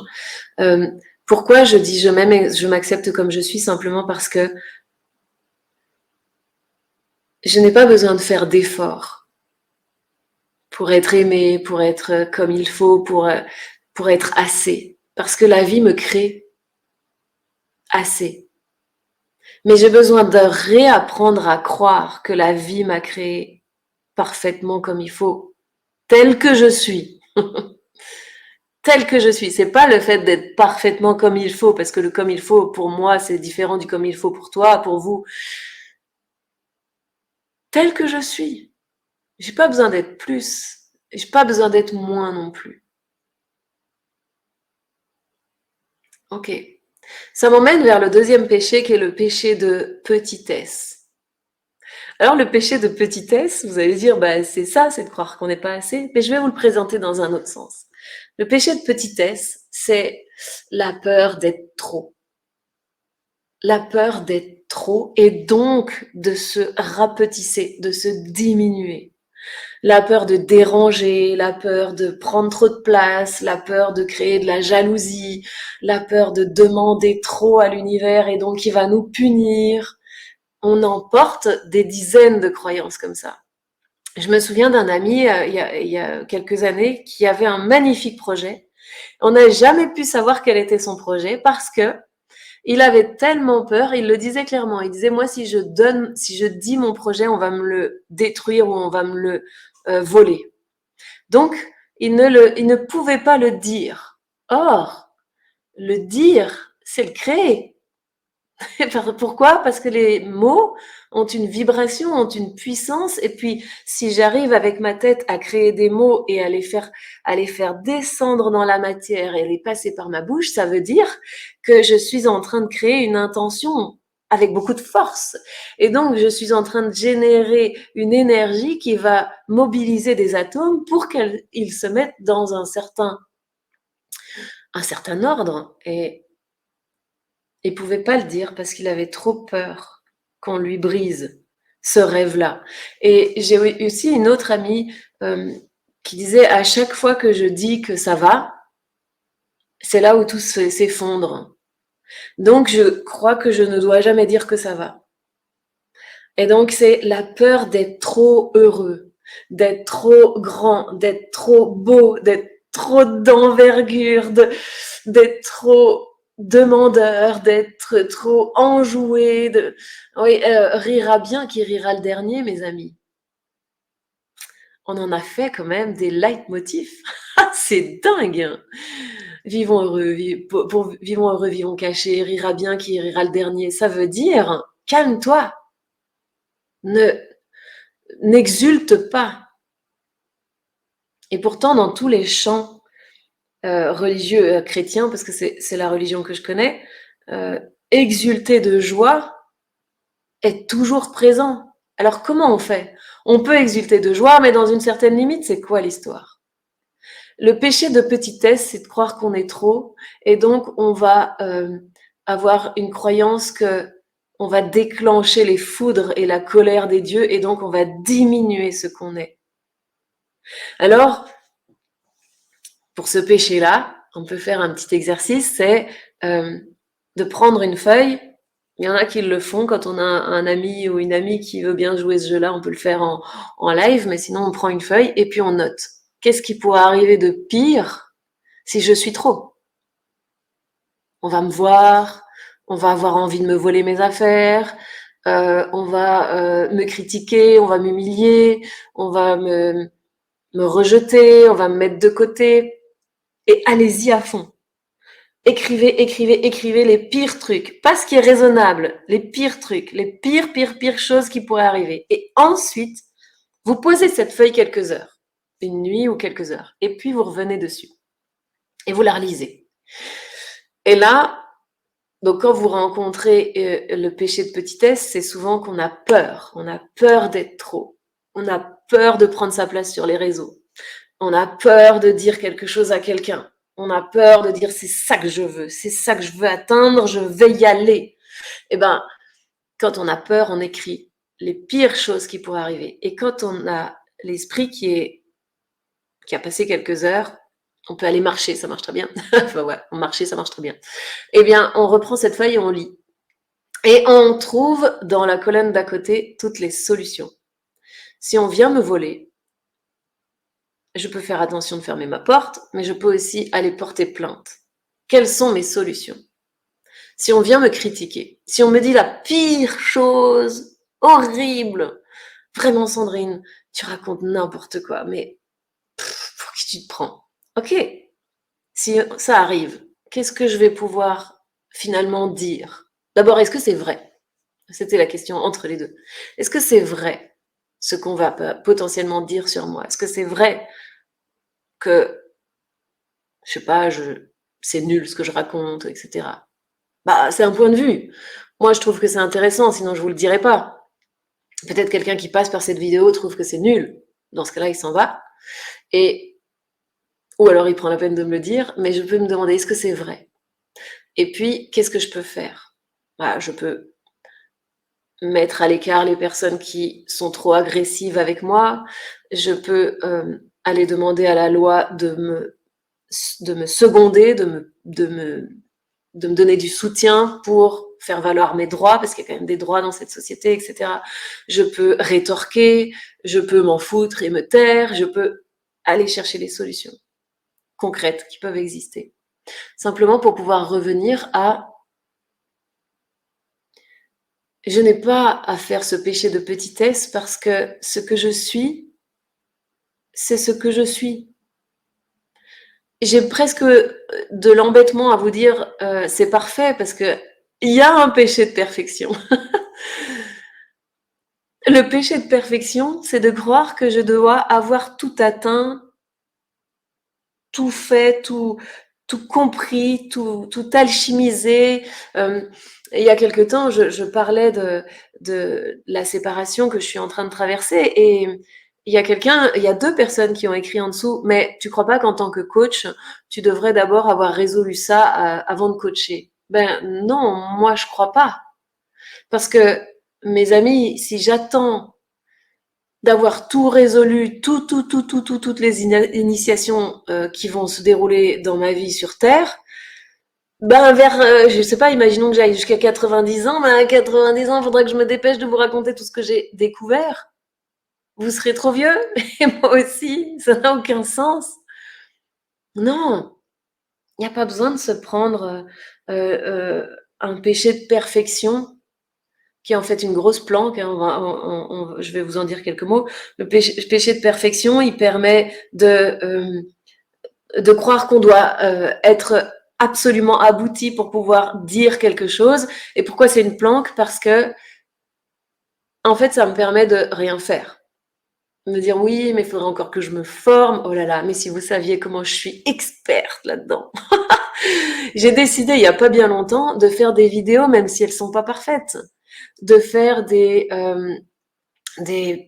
Hein. Pourquoi je dis je m'aime et je m'accepte comme je suis? Simplement parce que je n'ai pas besoin de faire d'efforts pour être aimée, pour être comme il faut, pour être assez. Parce que la vie me crée assez. Mais j'ai besoin de réapprendre à croire que la vie m'a créé parfaitement comme il faut, tel que je suis. Tel que je suis. C'est pas le fait d'être parfaitement comme il faut, parce que le comme il faut, pour moi, c'est différent du comme il faut pour toi, pour vous. Tel que je suis. J'ai pas besoin d'être plus. J'ai pas besoin d'être moins non plus. Ok. Ça m'emmène vers le deuxième péché qui est le péché de petitesse. Alors le péché de petitesse, vous allez dire, bah, c'est ça, c'est de croire qu'on n'est pas assez, mais je vais vous le présenter dans un autre sens. Le péché de petitesse, c'est la peur d'être trop. La peur d'être trop et donc de se rapetisser, de se diminuer. La peur de déranger, la peur de prendre trop de place, la peur de créer de la jalousie, la peur de demander trop à l'univers et donc il va nous punir. On emporte des dizaines de croyances comme ça. Je me souviens d'un ami il y a quelques années qui avait un magnifique projet. On n'a jamais pu savoir quel était son projet parce que il avait tellement peur, il le disait clairement. Il disait, moi, si je dis mon projet, on va me le détruire ou on va me le voler. Donc, il ne pouvait pas le dire. Or, le dire, c'est le créer. Pourquoi? Parce que les mots ont une vibration, ont une puissance, et puis si j'arrive avec ma tête à créer des mots et à les faire descendre dans la matière et les passer par ma bouche, ça veut dire que je suis en train de créer une intention avec beaucoup de force. Et donc, je suis en train de générer une énergie qui va mobiliser des atomes pour qu'ils se mettent dans un certain ordre. Et il pouvait pas le dire parce qu'il avait trop peur qu'on lui brise ce rêve-là. Et j'ai aussi une autre amie qui disait à chaque fois que je dis que ça va, c'est là où tout s'effondre. Donc je crois que je ne dois jamais dire que ça va. Et donc c'est la peur d'être trop heureux, d'être trop grand, d'être trop beau, d'être trop d'envergure, d'être trop demandeur, d'être trop enjoué. Oui, rira bien qui rira le dernier, mes amis. On en a fait quand même des leitmotifs. C'est dingue, hein. Vivons heureux, vivons heureux, vivons cachés, rira bien qui rira le dernier. Ça veut dire, calme-toi, n'exulte pas. Et pourtant, dans tous les chants religieux chrétiens, parce que c'est la religion que je connais, exulter de joie est toujours présent. Alors comment on fait? On peut exulter de joie, mais dans une certaine limite, c'est quoi l'histoire? Le péché de petitesse, c'est de croire qu'on est trop, et donc on va avoir une croyance que on va déclencher les foudres et la colère des dieux, et donc on va diminuer ce qu'on est. Alors, pour ce péché-là, on peut faire un petit exercice, c'est de prendre une feuille. Il y en a qui le font quand on a un ami ou une amie qui veut bien jouer ce jeu-là, on peut le faire en live, mais sinon on prend une feuille et puis on note. Qu'est-ce qui pourrait arriver de pire si je suis trop? On va me voir, on va avoir envie de me voler mes affaires, on va me critiquer, on va m'humilier, on va me rejeter, on va me mettre de côté. Et allez-y à fond. Écrivez, écrivez, écrivez les pires trucs. Pas ce qui est raisonnable, les pires trucs, les pires choses qui pourraient arriver. Et ensuite, vous posez cette feuille quelques heures, une nuit ou quelques heures, et puis vous revenez dessus. Et vous la relisez. Et là, donc quand vous rencontrez le péché de petitesse, c'est souvent qu'on a peur. On a peur d'être trop. On a peur de prendre sa place sur les réseaux. On a peur de dire quelque chose à quelqu'un. On a peur de dire c'est ça que je veux, c'est ça que je veux atteindre, je vais y aller. Eh ben, quand on a peur, on écrit les pires choses qui pourraient arriver. Et quand on a l'esprit qui a passé quelques heures, on peut aller marcher, ça marche très bien. Enfin ouais, marcher, ça marche très bien. Eh bien, on reprend cette feuille et on lit. Et on trouve dans la colonne d'à côté toutes les solutions. Si on vient me voler, je peux faire attention de fermer ma porte, mais je peux aussi aller porter plainte. Quelles sont mes solutions? Si on vient me critiquer, si on me dit la pire chose, horrible, vraiment Sandrine, tu racontes n'importe quoi, mais pour qui tu te prends? Ok, si ça arrive, qu'est-ce que je vais pouvoir finalement dire? D'abord, est-ce que c'est vrai? C'était la question entre les deux. Est-ce que c'est vrai ce qu'on va potentiellement dire sur moi? Est-ce que c'est vrai que, je sais pas, c'est nul ce que je raconte, etc. Bah, c'est un point de vue. Moi, je trouve que c'est intéressant, sinon je vous le dirais pas. Peut-être quelqu'un qui passe par cette vidéo trouve que c'est nul. Dans ce cas-là, il s'en va. Ou alors il prend la peine de me le dire, mais je peux me demander, est-ce que c'est vrai? Et puis, qu'est-ce que je peux faire? Bah, je peux mettre à l'écart les personnes qui sont trop agressives avec moi. Je peux aller demander à la loi de me seconder, de me donner du soutien pour faire valoir mes droits, parce qu'il y a quand même des droits dans cette société, etc. Je peux rétorquer, je peux m'en foutre et me taire, je peux aller chercher des solutions concrètes qui peuvent exister. Simplement pour pouvoir revenir à je n'ai pas à faire ce péché de petitesse parce que ce que je suis, c'est ce que je suis. J'ai presque de l'embêtement à vous dire c'est parfait parce que Il y a un péché de perfection. Le péché de perfection, c'est de croire que je dois avoir tout atteint, tout fait, tout compris, tout alchimisé. Il y a quelque temps, je parlais de la séparation que je suis en train de traverser et il y a 2 personnes qui ont écrit en dessous: «Mais tu crois pas qu'en tant que coach, tu devrais d'abord avoir résolu ça, avant de coacher?» Ben non, moi je crois pas. Parce que mes amis, si j'attends d'avoir tout résolu, toutes les initiations qui vont se dérouler dans ma vie sur Terre, ben vers, je sais pas, imaginons que j'aille jusqu'à 90 ans, ben à 90 ans, il faudra que je me dépêche de vous raconter tout ce que j'ai découvert. Vous serez trop vieux et moi aussi, ça n'a aucun sens. Non, il n'y a pas besoin de se prendre un péché de perfection qui est en fait une grosse planque, hein, je vais vous en dire quelques mots. Le péché de perfection, il permet de croire qu'on doit être absolument abouti pour pouvoir dire quelque chose. Et pourquoi c'est une planque? Parce que, en fait, ça me permet de rien faire. De me dire oui, mais il faudrait encore que je me forme. Oh là là, mais si vous saviez comment je suis experte là-dedans. J'ai décidé il y a pas bien longtemps de faire des vidéos, même si elles sont pas parfaites, de faire des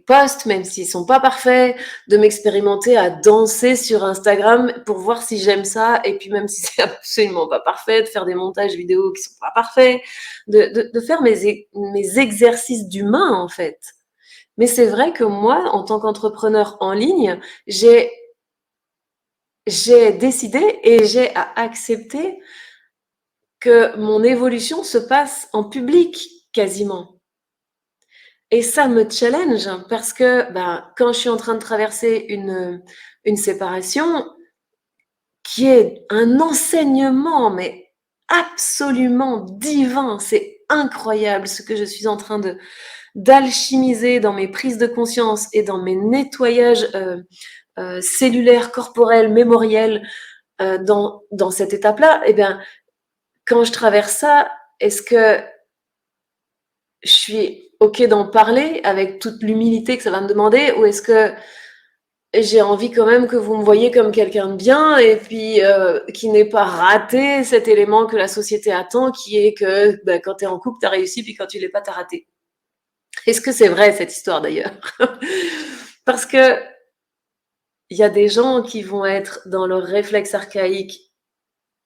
posts, même s'ils sont pas parfaits, de m'expérimenter à danser sur Instagram pour voir si j'aime ça, et puis même si c'est absolument pas parfait, de faire des montages vidéo qui sont pas parfaits, de faire mes exercices d'humain, en fait. Mais c'est vrai que moi, en tant qu'entrepreneur en ligne, j'ai décidé et j'ai accepté que mon évolution se passe en public, quasiment. Et ça me challenge parce que ben, quand je suis en train de traverser une séparation qui est un enseignement, mais absolument divin, c'est incroyable ce que je suis en train d'alchimiser dans mes prises de conscience et dans mes nettoyages cellulaires, corporels, mémoriels dans cette étape-là. Eh bien, quand je traverse ça, est-ce que je suis OK d'en parler avec toute l'humilité que ça va me demander, ou est-ce que j'ai envie quand même que vous me voyez comme quelqu'un de bien et puis qui n'ait pas raté cet élément que la société attend, qui est que bah, quand tu es en couple, tu as réussi, puis quand tu l'es pas, tu as raté. Est-ce que c'est vrai cette histoire d'ailleurs? Parce que il y a des gens qui vont être dans leur réflexe archaïque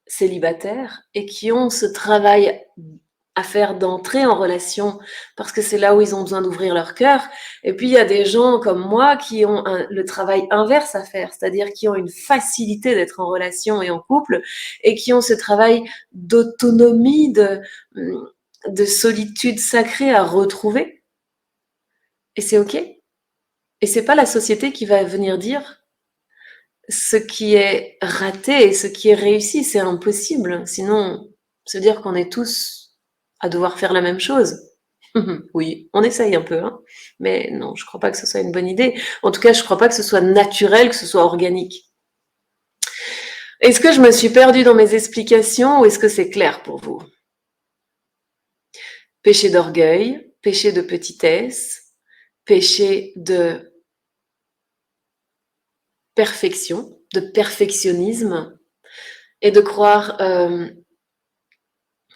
célibataire et qui ont ce travail à faire d'entrer en relation parce que c'est là où ils ont besoin d'ouvrir leur cœur. Et puis il y a des gens comme moi qui ont le travail inverse à faire, c'est-à-dire qui ont une facilité d'être en relation et en couple et qui ont ce travail d'autonomie, de solitude sacrée à retrouver. Et c'est OK. Et c'est pas la société qui va venir dire ce qui est raté et ce qui est réussi, c'est impossible. Sinon, se dire qu'on est tous à devoir faire la même chose. Oui, on essaye un peu, hein. Mais non, je crois pas que ce soit une bonne idée. En tout cas, je crois pas que ce soit naturel, que ce soit organique. Est-ce que je me suis perdue dans mes explications ou est-ce que c'est clair pour vous? Péché d'orgueil, péché de petitesse, péché de perfection, de perfectionnisme et de croire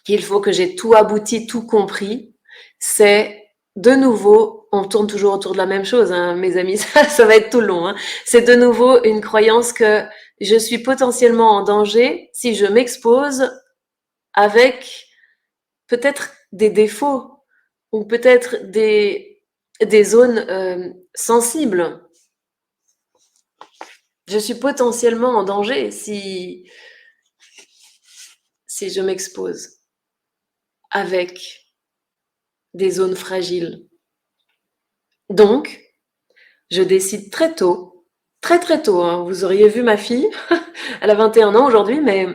qu'il faut que j'ai tout abouti, tout compris, c'est de nouveau, on tourne toujours autour de la même chose, hein, mes amis, ça va être tout le long. Hein. C'est de nouveau une croyance que je suis potentiellement en danger si je m'expose avec peut-être des défauts ou peut-être des zones sensibles. Je suis potentiellement en danger si je m'expose avec des zones fragiles. Donc, je décide très tôt, très tôt, hein, vous auriez vu ma fille, elle a 21 ans aujourd'hui, mais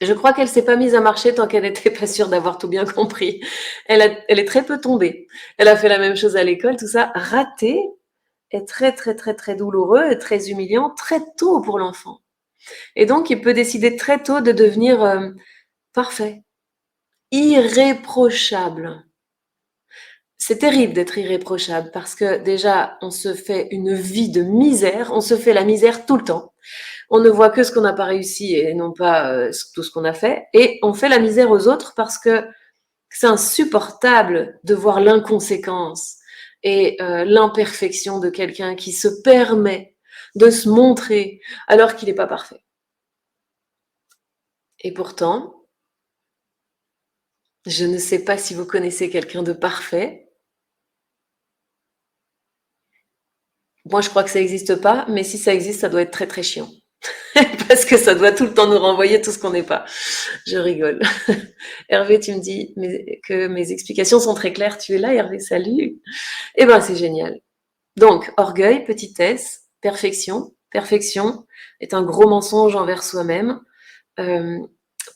je crois qu'elle s'est pas mise à marcher tant qu'elle n'était pas sûre d'avoir tout bien compris. Elle est très peu tombée. Elle a fait la même chose à l'école, tout ça. Raté est très douloureux et très humiliant très tôt pour l'enfant. Et donc, il peut décider très tôt de devenir parfait. irréprochable. C'est terrible d'être irréprochable parce que déjà, on se fait une vie de misère, on se fait la misère tout le temps. On ne voit que ce qu'on n'a pas réussi et non pas tout ce qu'on a fait. Et on fait la misère aux autres parce que c'est insupportable de voir l'inconséquence et l'imperfection de quelqu'un qui se permet de se montrer alors qu'il n'est pas parfait. Et pourtant, je ne sais pas si vous connaissez quelqu'un de parfait. Moi, je crois que ça n'existe pas, mais si ça existe, ça doit être très très chiant. Parce que ça doit tout le temps nous renvoyer tout ce qu'on n'est pas. Je rigole. Hervé, tu me dis que mes explications sont très claires. Tu es là, Hervé, salut. Eh ben, c'est génial. Donc, orgueil, petitesse, perfection. Perfection est un gros mensonge envers soi-même, euh,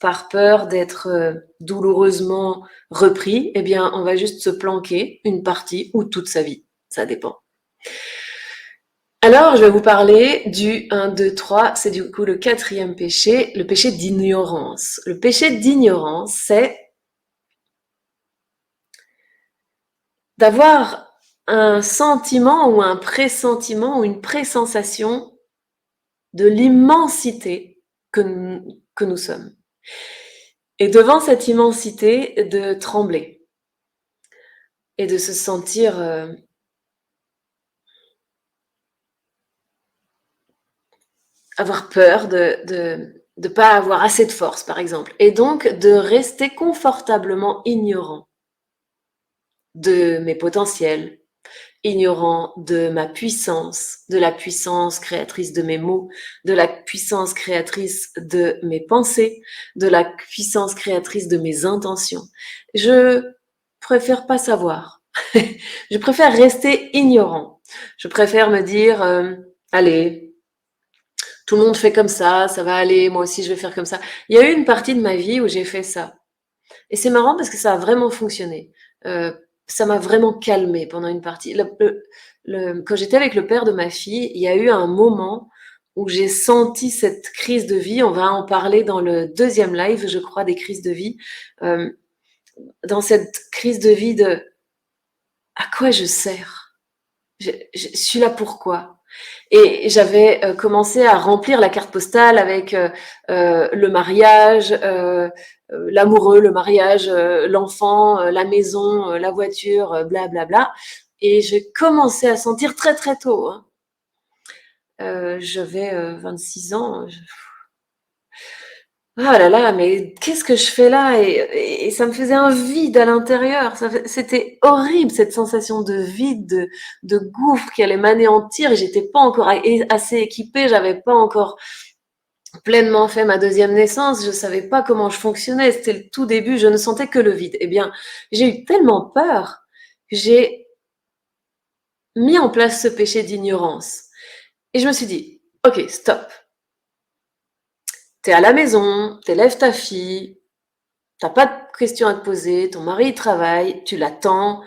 par peur d'être douloureusement repris. Eh bien, on va juste se planquer une partie ou toute sa vie. Ça dépend. Alors, je vais vous parler du 1, 2, 3, c'est du coup le 4e péché, le péché d'ignorance. Le péché d'ignorance, c'est d'avoir un sentiment ou un pressentiment ou une pressensation de l'immensité que nous sommes. Et devant cette immensité, de trembler et de se sentir avoir peur de pas avoir assez de force, par exemple, et donc de rester confortablement ignorant de mes potentiels, ignorant de ma puissance, de la puissance créatrice de mes mots, de la puissance créatrice de mes pensées, de la puissance créatrice de mes intentions. Je préfère pas savoir. Je préfère rester ignorant. Je préfère me dire, allez, tout le monde fait comme ça va aller, moi aussi je vais faire comme ça. Il y a eu une partie de ma vie où j'ai fait ça. Et c'est marrant parce que ça a vraiment fonctionné. Ça m'a vraiment calmée pendant une partie. Quand j'étais avec le père de ma fille, il y a eu un moment où j'ai senti cette crise de vie. On va en parler dans le 2e live, je crois, des crises de vie. Dans cette crise de vie de à quoi je sers? Je suis là pourquoi? Et j'avais commencé à remplir la carte postale avec le mariage, l'amoureux, le mariage, l'enfant, la maison, la voiture, blablabla. Bla bla. Et j'ai commencé à sentir très très tôt. Hein. J'avais 26 ans. Ah là là, mais qu'est-ce que je fais là et ça me faisait un vide à l'intérieur. C'était horrible cette sensation de vide, de gouffre qui allait m'anéantir. Et j'étais pas encore assez équipée, j'avais pas encore pleinement fait ma 2e naissance, je savais pas comment je fonctionnais. C'était le tout début, je ne sentais que le vide. Eh bien, j'ai eu tellement peur que j'ai mis en place ce péché d'ignorance. Et je me suis dit, ok, stop. T'es à la maison, t'élèves ta fille, t'as pas de questions à te poser, ton mari travaille, tu l'attends,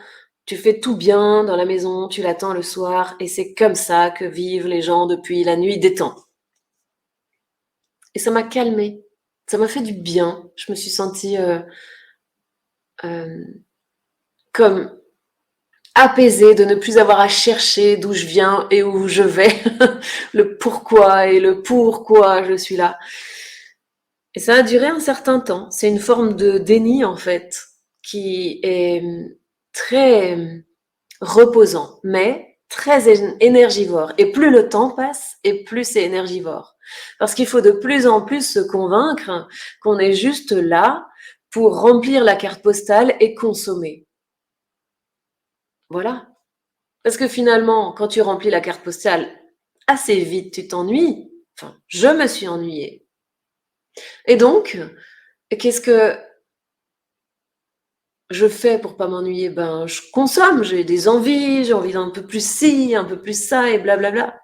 tu fais tout bien dans la maison, tu l'attends le soir, et c'est comme ça que vivent les gens depuis la nuit des temps. Et ça m'a calmée, ça m'a fait du bien. Je me suis sentie comme apaisée de ne plus avoir à chercher d'où je viens et où je vais, le pourquoi et le pourquoi je suis là. Et ça a duré un certain temps. C'est une forme de déni, en fait, qui est très reposant, mais très énergivore. Et plus le temps passe, et plus c'est énergivore. Parce qu'il faut de plus en plus se convaincre qu'on est juste là pour remplir la carte postale et consommer. Voilà. Parce que finalement, quand tu remplis la carte postale, assez vite, tu t'ennuies. Enfin, je me suis ennuyée. Et donc, qu'est-ce que je fais pour pas m'ennuyer? Ben, je consomme, j'ai des envies, j'ai envie d'un peu plus ci, un peu plus ça, et blablabla.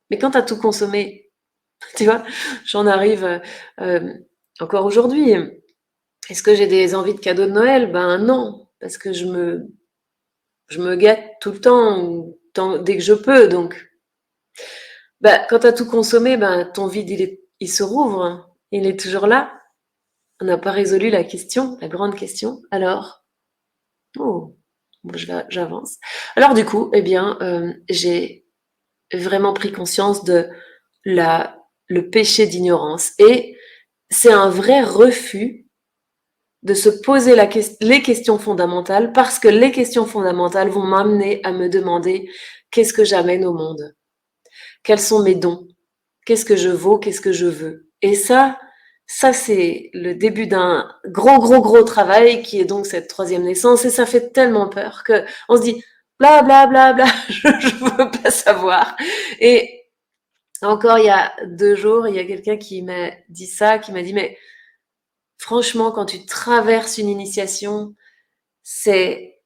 Mais quand tu as tout consommé, tu vois, j'en arrive encore aujourd'hui. Est-ce que j'ai des envies de cadeaux de Noël? Ben non, parce que je me gâte tout le temps, dès que je peux. Donc, ben, quand tu as tout consommé, ben, ton vide, il se rouvre. Il est toujours là. On n'a pas résolu la question, la grande question. Alors, oh, bon, j'avance. Alors du coup, eh bien, j'ai vraiment pris conscience de le péché d'ignorance. Et c'est un vrai refus de se poser les questions fondamentales, parce que les questions fondamentales vont m'amener à me demander qu'est-ce que j'amène au monde? Quels sont mes dons? Qu'est-ce que je vaux? Qu'est-ce que je veux? Et ça c'est le début d'un gros travail qui est donc cette troisième naissance, et ça fait tellement peur que on se dit bla bla bla bla, je veux pas savoir. Et encore il y a 2 jours, il y a quelqu'un qui m'a dit ça, qui m'a dit mais franchement, quand tu traverses une initiation, c'est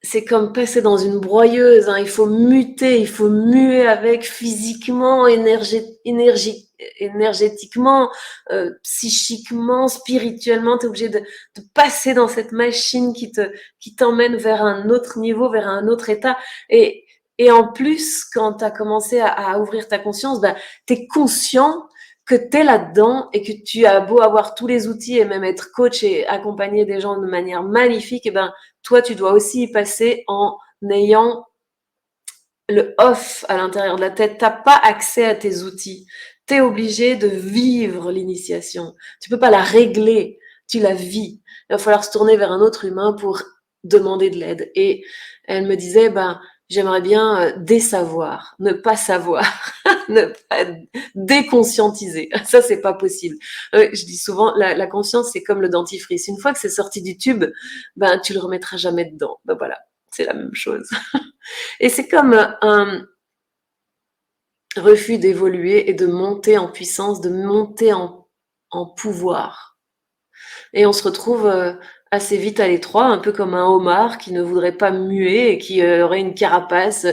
c'est comme passer dans une broyeuse, hein. Il faut muter, il faut muer avec physiquement, énergétiquement, psychiquement, spirituellement. Tu es obligé de passer dans cette machine qui t'emmène vers un autre niveau, vers un autre état. Et en plus, quand tu as commencé à ouvrir ta conscience, bah, tu es conscient que tu es là-dedans et que tu as beau avoir tous les outils et même être coach et accompagner des gens de manière magnifique, et ben, toi, tu dois aussi y passer en ayant le off à l'intérieur de la tête. T'as pas accès à tes outils. Tu es obligé de vivre l'initiation. Tu peux pas la régler, tu la vis. Il va falloir se tourner vers un autre humain pour demander de l'aide. Et elle me disait, ben, j'aimerais bien désavoir, ne pas savoir, ne pas déconscientiser. Ça, c'est pas possible. Je dis souvent, la conscience, c'est comme le dentifrice. Une fois que c'est sorti du tube, ben, tu le remettras jamais dedans. Ben voilà, c'est la même chose. Et c'est comme un refus d'évoluer et de monter en puissance, de monter en pouvoir. Et on se retrouve assez vite à l'étroit, un peu comme un homard qui ne voudrait pas muer et qui aurait une carapace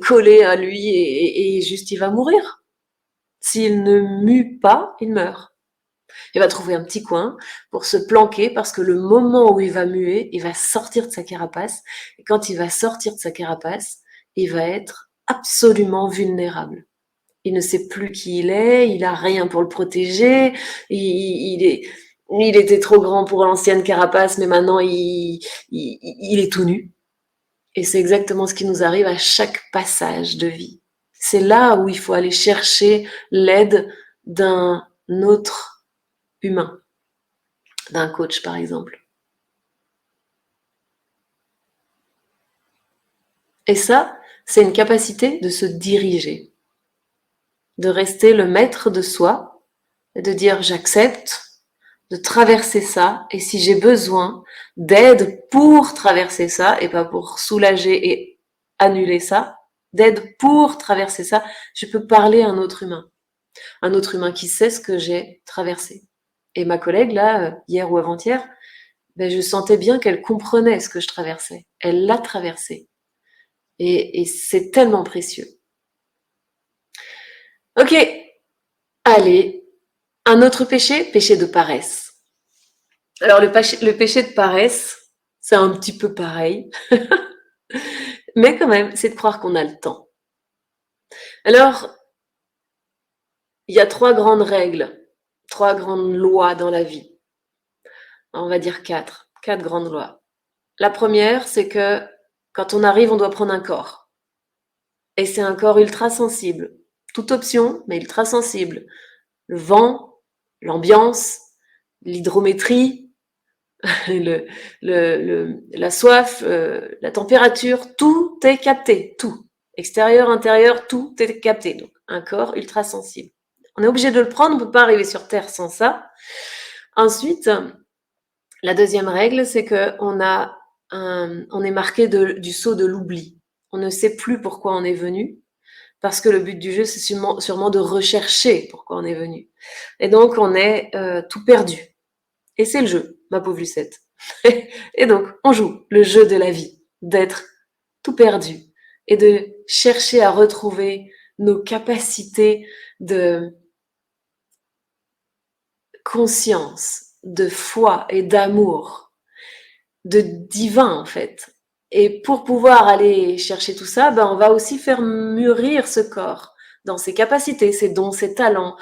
collée à lui et juste il va mourir. S'il ne mue pas, il meurt. Il va trouver un petit coin pour se planquer, parce que le moment où il va muer, il va sortir de sa carapace. Et quand il va sortir de sa carapace, il va être absolument vulnérable. Il ne sait plus qui il a rien pour le protéger, il était trop grand pour l'ancienne carapace, mais maintenant il est tout nu. Et c'est exactement ce qui nous arrive à chaque passage de vie. C'est là où il faut aller chercher l'aide d'un autre humain, d'un coach par exemple. Et ça, c'est une capacité de se diriger, de rester le maître de soi et de dire j'accepte de traverser ça, et si j'ai besoin d'aide pour traverser ça et pas pour soulager et annuler ça, d'aide pour traverser ça, je peux parler à un autre humain qui sait ce que j'ai traversé. Et ma collègue là, hier ou avant-hier, ben, je sentais bien qu'elle comprenait ce que je traversais. Elle l'a traversé. Et c'est tellement précieux. Ok, allez, un autre péché de paresse. Alors le péché de paresse, c'est un petit peu pareil, mais quand même, c'est de croire qu'on a le temps. Alors, il y a 3 grandes règles, 3 grandes lois dans la vie. On va dire 4 grandes lois. La première, c'est que quand on arrive, on doit prendre un corps. Et c'est un corps ultra sensible. Toute option, mais ultra sensible. Le vent, l'ambiance, l'hydrométrie, la soif, la température, tout est capté, tout. Extérieur, intérieur, tout est capté. Donc, un corps ultra sensible. On est obligé de le prendre, on ne peut pas arriver sur Terre sans ça. Ensuite, la deuxième règle, c'est qu'on on est marqué du sceau de l'oubli. On ne sait plus pourquoi on est venu, parce que le but du jeu, c'est sûrement de rechercher pourquoi on est venu. Et donc, on est tout perdu. Et c'est le jeu, ma pauvre Lucette. Et donc, on joue le jeu de la vie, d'être tout perdu et de chercher à retrouver nos capacités de conscience, de foi et d'amour, de divin en fait. Et pour pouvoir aller chercher tout ça, ben on va aussi faire mûrir ce corps dans ses capacités, ses dons, ses talents,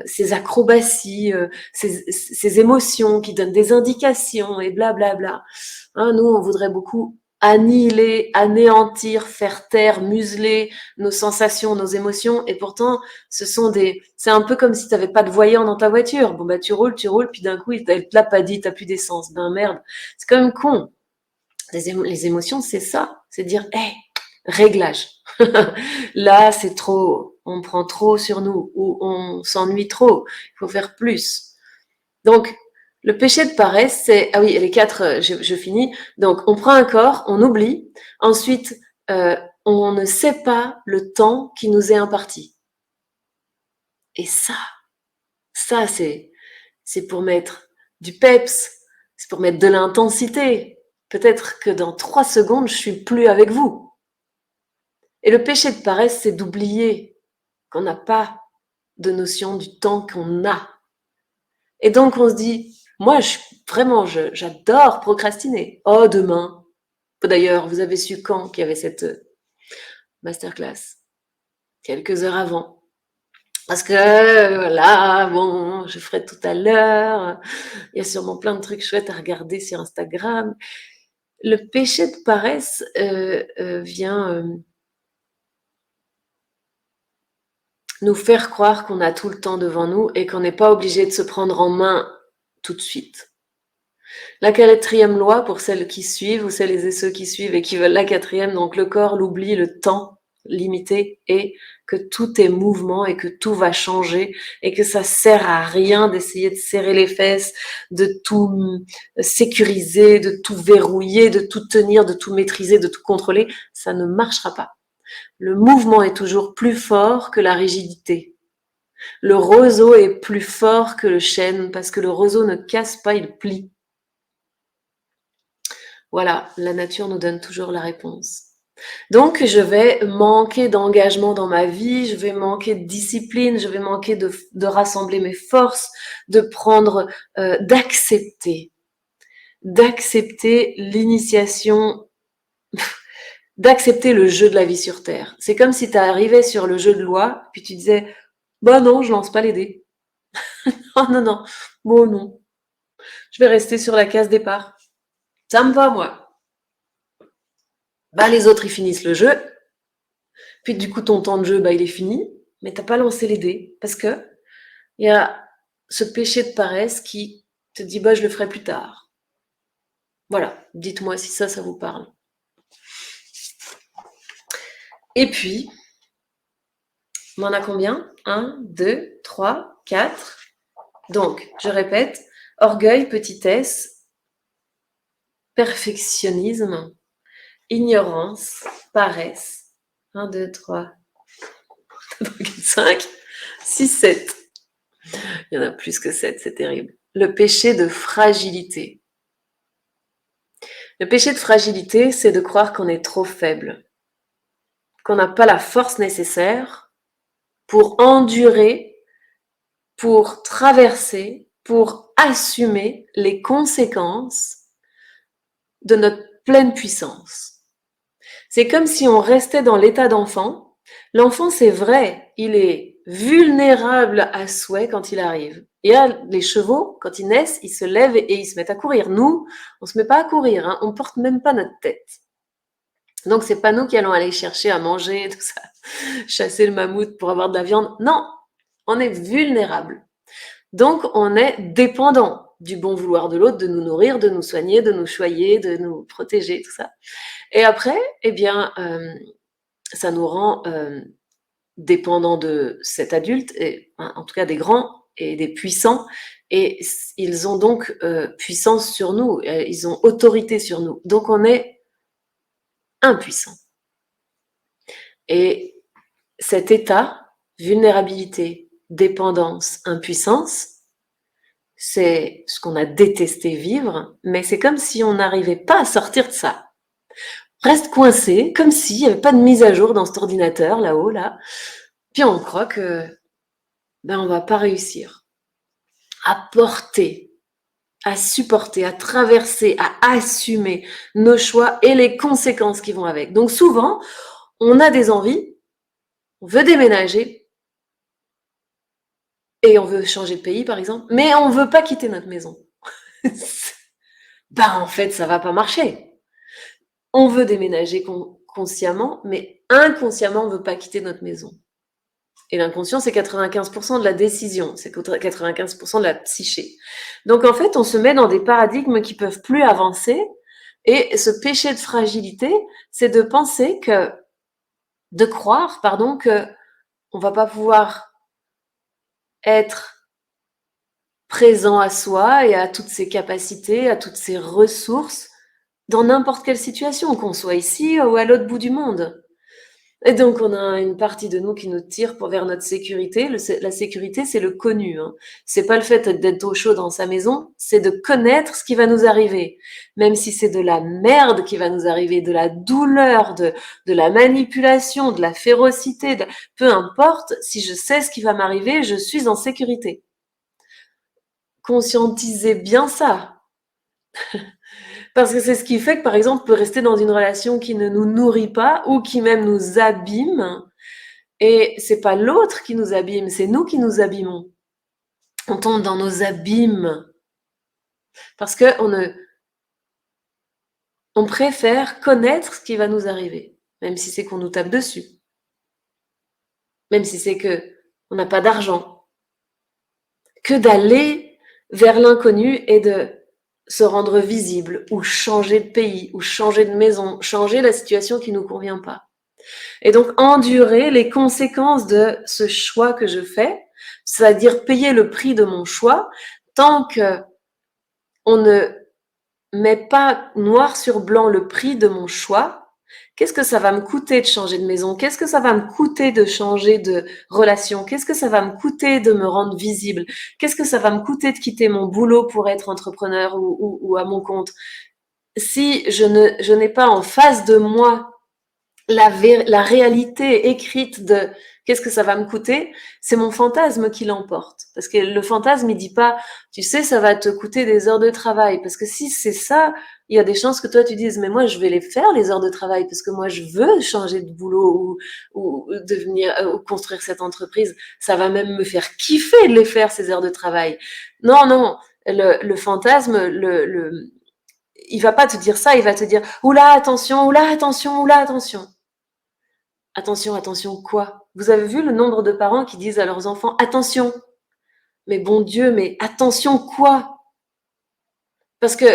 ces acrobaties, ces émotions qui donnent des indications et blablabla. Hein, nous, on voudrait beaucoup annihiler, anéantir, faire taire, museler nos sensations, nos émotions, et pourtant, c'est un peu comme si tu n'avais pas de voyant dans ta voiture. Bon, bah, tu roules, puis d'un coup, elle te l'a pas dit, t'as plus d'essence. Ben, merde. C'est quand même con. Les émotions, c'est ça. C'est dire, hé, réglage. Là, c'est trop. On prend trop sur nous ou on s'ennuie trop. Il faut faire plus. Donc, le péché de paresse, c'est... Ah oui, les 4, je finis. Donc, on prend un corps, on oublie. Ensuite, on ne sait pas le temps qui nous est imparti. Et ça, c'est pour mettre du peps, c'est pour mettre de l'intensité. Peut-être que dans 3 secondes, je suis plus avec vous. Et le péché de paresse, c'est d'oublier qu'on n'a pas de notion du temps qu'on a. Et donc, on se dit, moi, j'adore procrastiner. Oh, demain. D'ailleurs, vous avez su quand qu'il y avait cette masterclass? Quelques heures avant. Parce que, voilà, bon, je ferai tout à l'heure. Il y a sûrement plein de trucs chouettes à regarder sur Instagram. Le péché de paresse vient nous faire croire qu'on a tout le temps devant nous et qu'on n'est pas obligé de se prendre en main tout de suite. La 4e loi, pour celles qui suivent ou celles et ceux qui suivent et qui veulent la 4e, donc le corps, l'oubli, le temps limité, et que tout est mouvement et que tout va changer et que ça sert à rien d'essayer de serrer les fesses, de tout sécuriser, de tout verrouiller, de tout tenir, de tout maîtriser, de tout contrôler. Ça ne marchera pas. Le mouvement est toujours plus fort que la rigidité. Le roseau est plus fort que le chêne parce que le roseau ne casse pas, il plie. Voilà, la nature nous donne toujours la réponse. Donc, je vais manquer d'engagement dans ma vie, je vais manquer de discipline, je vais manquer de rassembler mes forces, de prendre, d'accepter l'initiation, d'accepter le jeu de la vie sur Terre. C'est comme si tu arrivais sur le jeu de loi, puis tu disais, bah non, je lance pas les dés. Oh non, non, bon non, je vais rester sur la case départ. Ça me va, moi. Bah, les autres, ils finissent le jeu. Puis du coup, ton temps de jeu, bah, il est fini. Mais t'as pas lancé les dés. Parce que il y a ce péché de paresse qui te dit, bah, je le ferai plus tard. Voilà. Dites-moi si ça vous parle. Et puis, on en a combien? 1, 2, 3, 4. Donc, je répète, orgueil, petitesse, perfectionnisme, ignorance, paresse. 1, 2, 3, 4, 5, 6, 7. Il y en a plus que 7, c'est terrible. Le péché de fragilité. Le péché de fragilité, c'est de croire qu'on est trop faible, qu'on n'a pas la force nécessaire pour endurer, pour traverser, pour assumer les conséquences de notre pleine puissance. C'est comme si on restait dans l'état d'enfant. L'enfant, c'est vrai, il est vulnérable à souhait quand il arrive. Et là, les chevaux, quand ils naissent, ils se lèvent et ils se mettent à courir. Nous, on se met pas à courir, hein, on porte même pas notre tête. Donc, c'est pas nous qui allons aller chercher à manger, tout ça, chasser le mammouth pour avoir de la viande. Non, on est vulnérable. Donc, on est dépendant du bon vouloir de l'autre, de nous nourrir, de nous soigner, de nous choyer, de nous protéger, tout ça. Et après, eh bien, ça nous rend dépendants de cet adulte, et, en tout cas des grands et des puissants, et ils ont donc puissance sur nous, ils ont autorité sur nous. Donc, on est impuissant. Et cet état, vulnérabilité, dépendance, impuissance, c'est ce qu'on a détesté vivre, mais c'est comme si on n'arrivait pas à sortir de ça. Reste coincé, comme s'il n'y avait pas de mise à jour dans cet ordinateur là-haut, là. Puis on croit que on va pas réussir à porter, à supporter, à traverser, à assumer nos choix et les conséquences qui vont avec. Donc souvent, on a des envies, on veut déménager, et on veut changer de pays, par exemple, mais on ne veut pas quitter notre maison. En fait, ça va pas marcher. On veut déménager consciemment, mais inconsciemment, on ne veut pas quitter notre maison. Et l'inconscient, c'est 95% de la décision, c'est 95% de la psyché. Donc en fait, on se met dans des paradigmes qui peuvent plus avancer. Et ce péché de fragilité, c'est de penser de croire, que on va pas pouvoir être présent à soi et à toutes ses capacités, à toutes ses ressources dans n'importe quelle situation, qu'on soit ici ou à l'autre bout du monde. Et donc, on a une partie de nous qui nous tire vers notre sécurité. La sécurité, c'est le connu. Hein. C'est pas le fait d'être au chaud dans sa maison, c'est de connaître ce qui va nous arriver. Même si c'est de la merde qui va nous arriver, de la douleur, de la manipulation, de la férocité, peu importe, si je sais ce qui va m'arriver, je suis en sécurité. Conscientisez bien ça. Parce que c'est ce qui fait que, par exemple, on peut rester dans une relation qui ne nous nourrit pas ou qui même nous abîme. Et c'est pas l'autre qui nous abîme, c'est nous qui nous abîmons. On tombe dans nos abîmes. Parce que on préfère connaître ce qui va nous arriver. Même si c'est qu'on nous tape dessus. Même si c'est que on n'a pas d'argent. Que d'aller vers l'inconnu et de se rendre visible, ou changer de pays, ou changer de maison, changer la situation qui nous convient pas. Et donc, endurer les conséquences de ce choix que je fais, c'est-à-dire payer le prix de mon choix, tant que on ne met pas noir sur blanc le prix de mon choix. Qu'est-ce que ça va me coûter de changer de maison? Qu'est-ce que ça va me coûter de changer de relation? Qu'est-ce que ça va me coûter de me rendre visible? Qu'est-ce que ça va me coûter de quitter mon boulot pour être entrepreneur ou à mon compte? Si je n'ai pas en face de moi la réalité écrite de qu'est-ce que ça va me coûter, c'est mon fantasme qui l'emporte. Parce que le fantasme, il dit pas, tu sais, ça va te coûter des heures de travail. Parce que si c'est ça, il y a des chances que toi, tu dises, mais moi, je vais les faire, les heures de travail, parce que moi, je veux changer de boulot ou devenir, ou construire cette entreprise. Ça va même me faire kiffer de les faire, ces heures de travail. Non, non, le fantasme, il va pas te dire ça, il va te dire, oula, attention, oula, attention, oula, attention. Attention, attention, quoi? Vous avez vu le nombre de parents qui disent à leurs enfants, attention. Mais bon Dieu, mais attention quoi? Parce que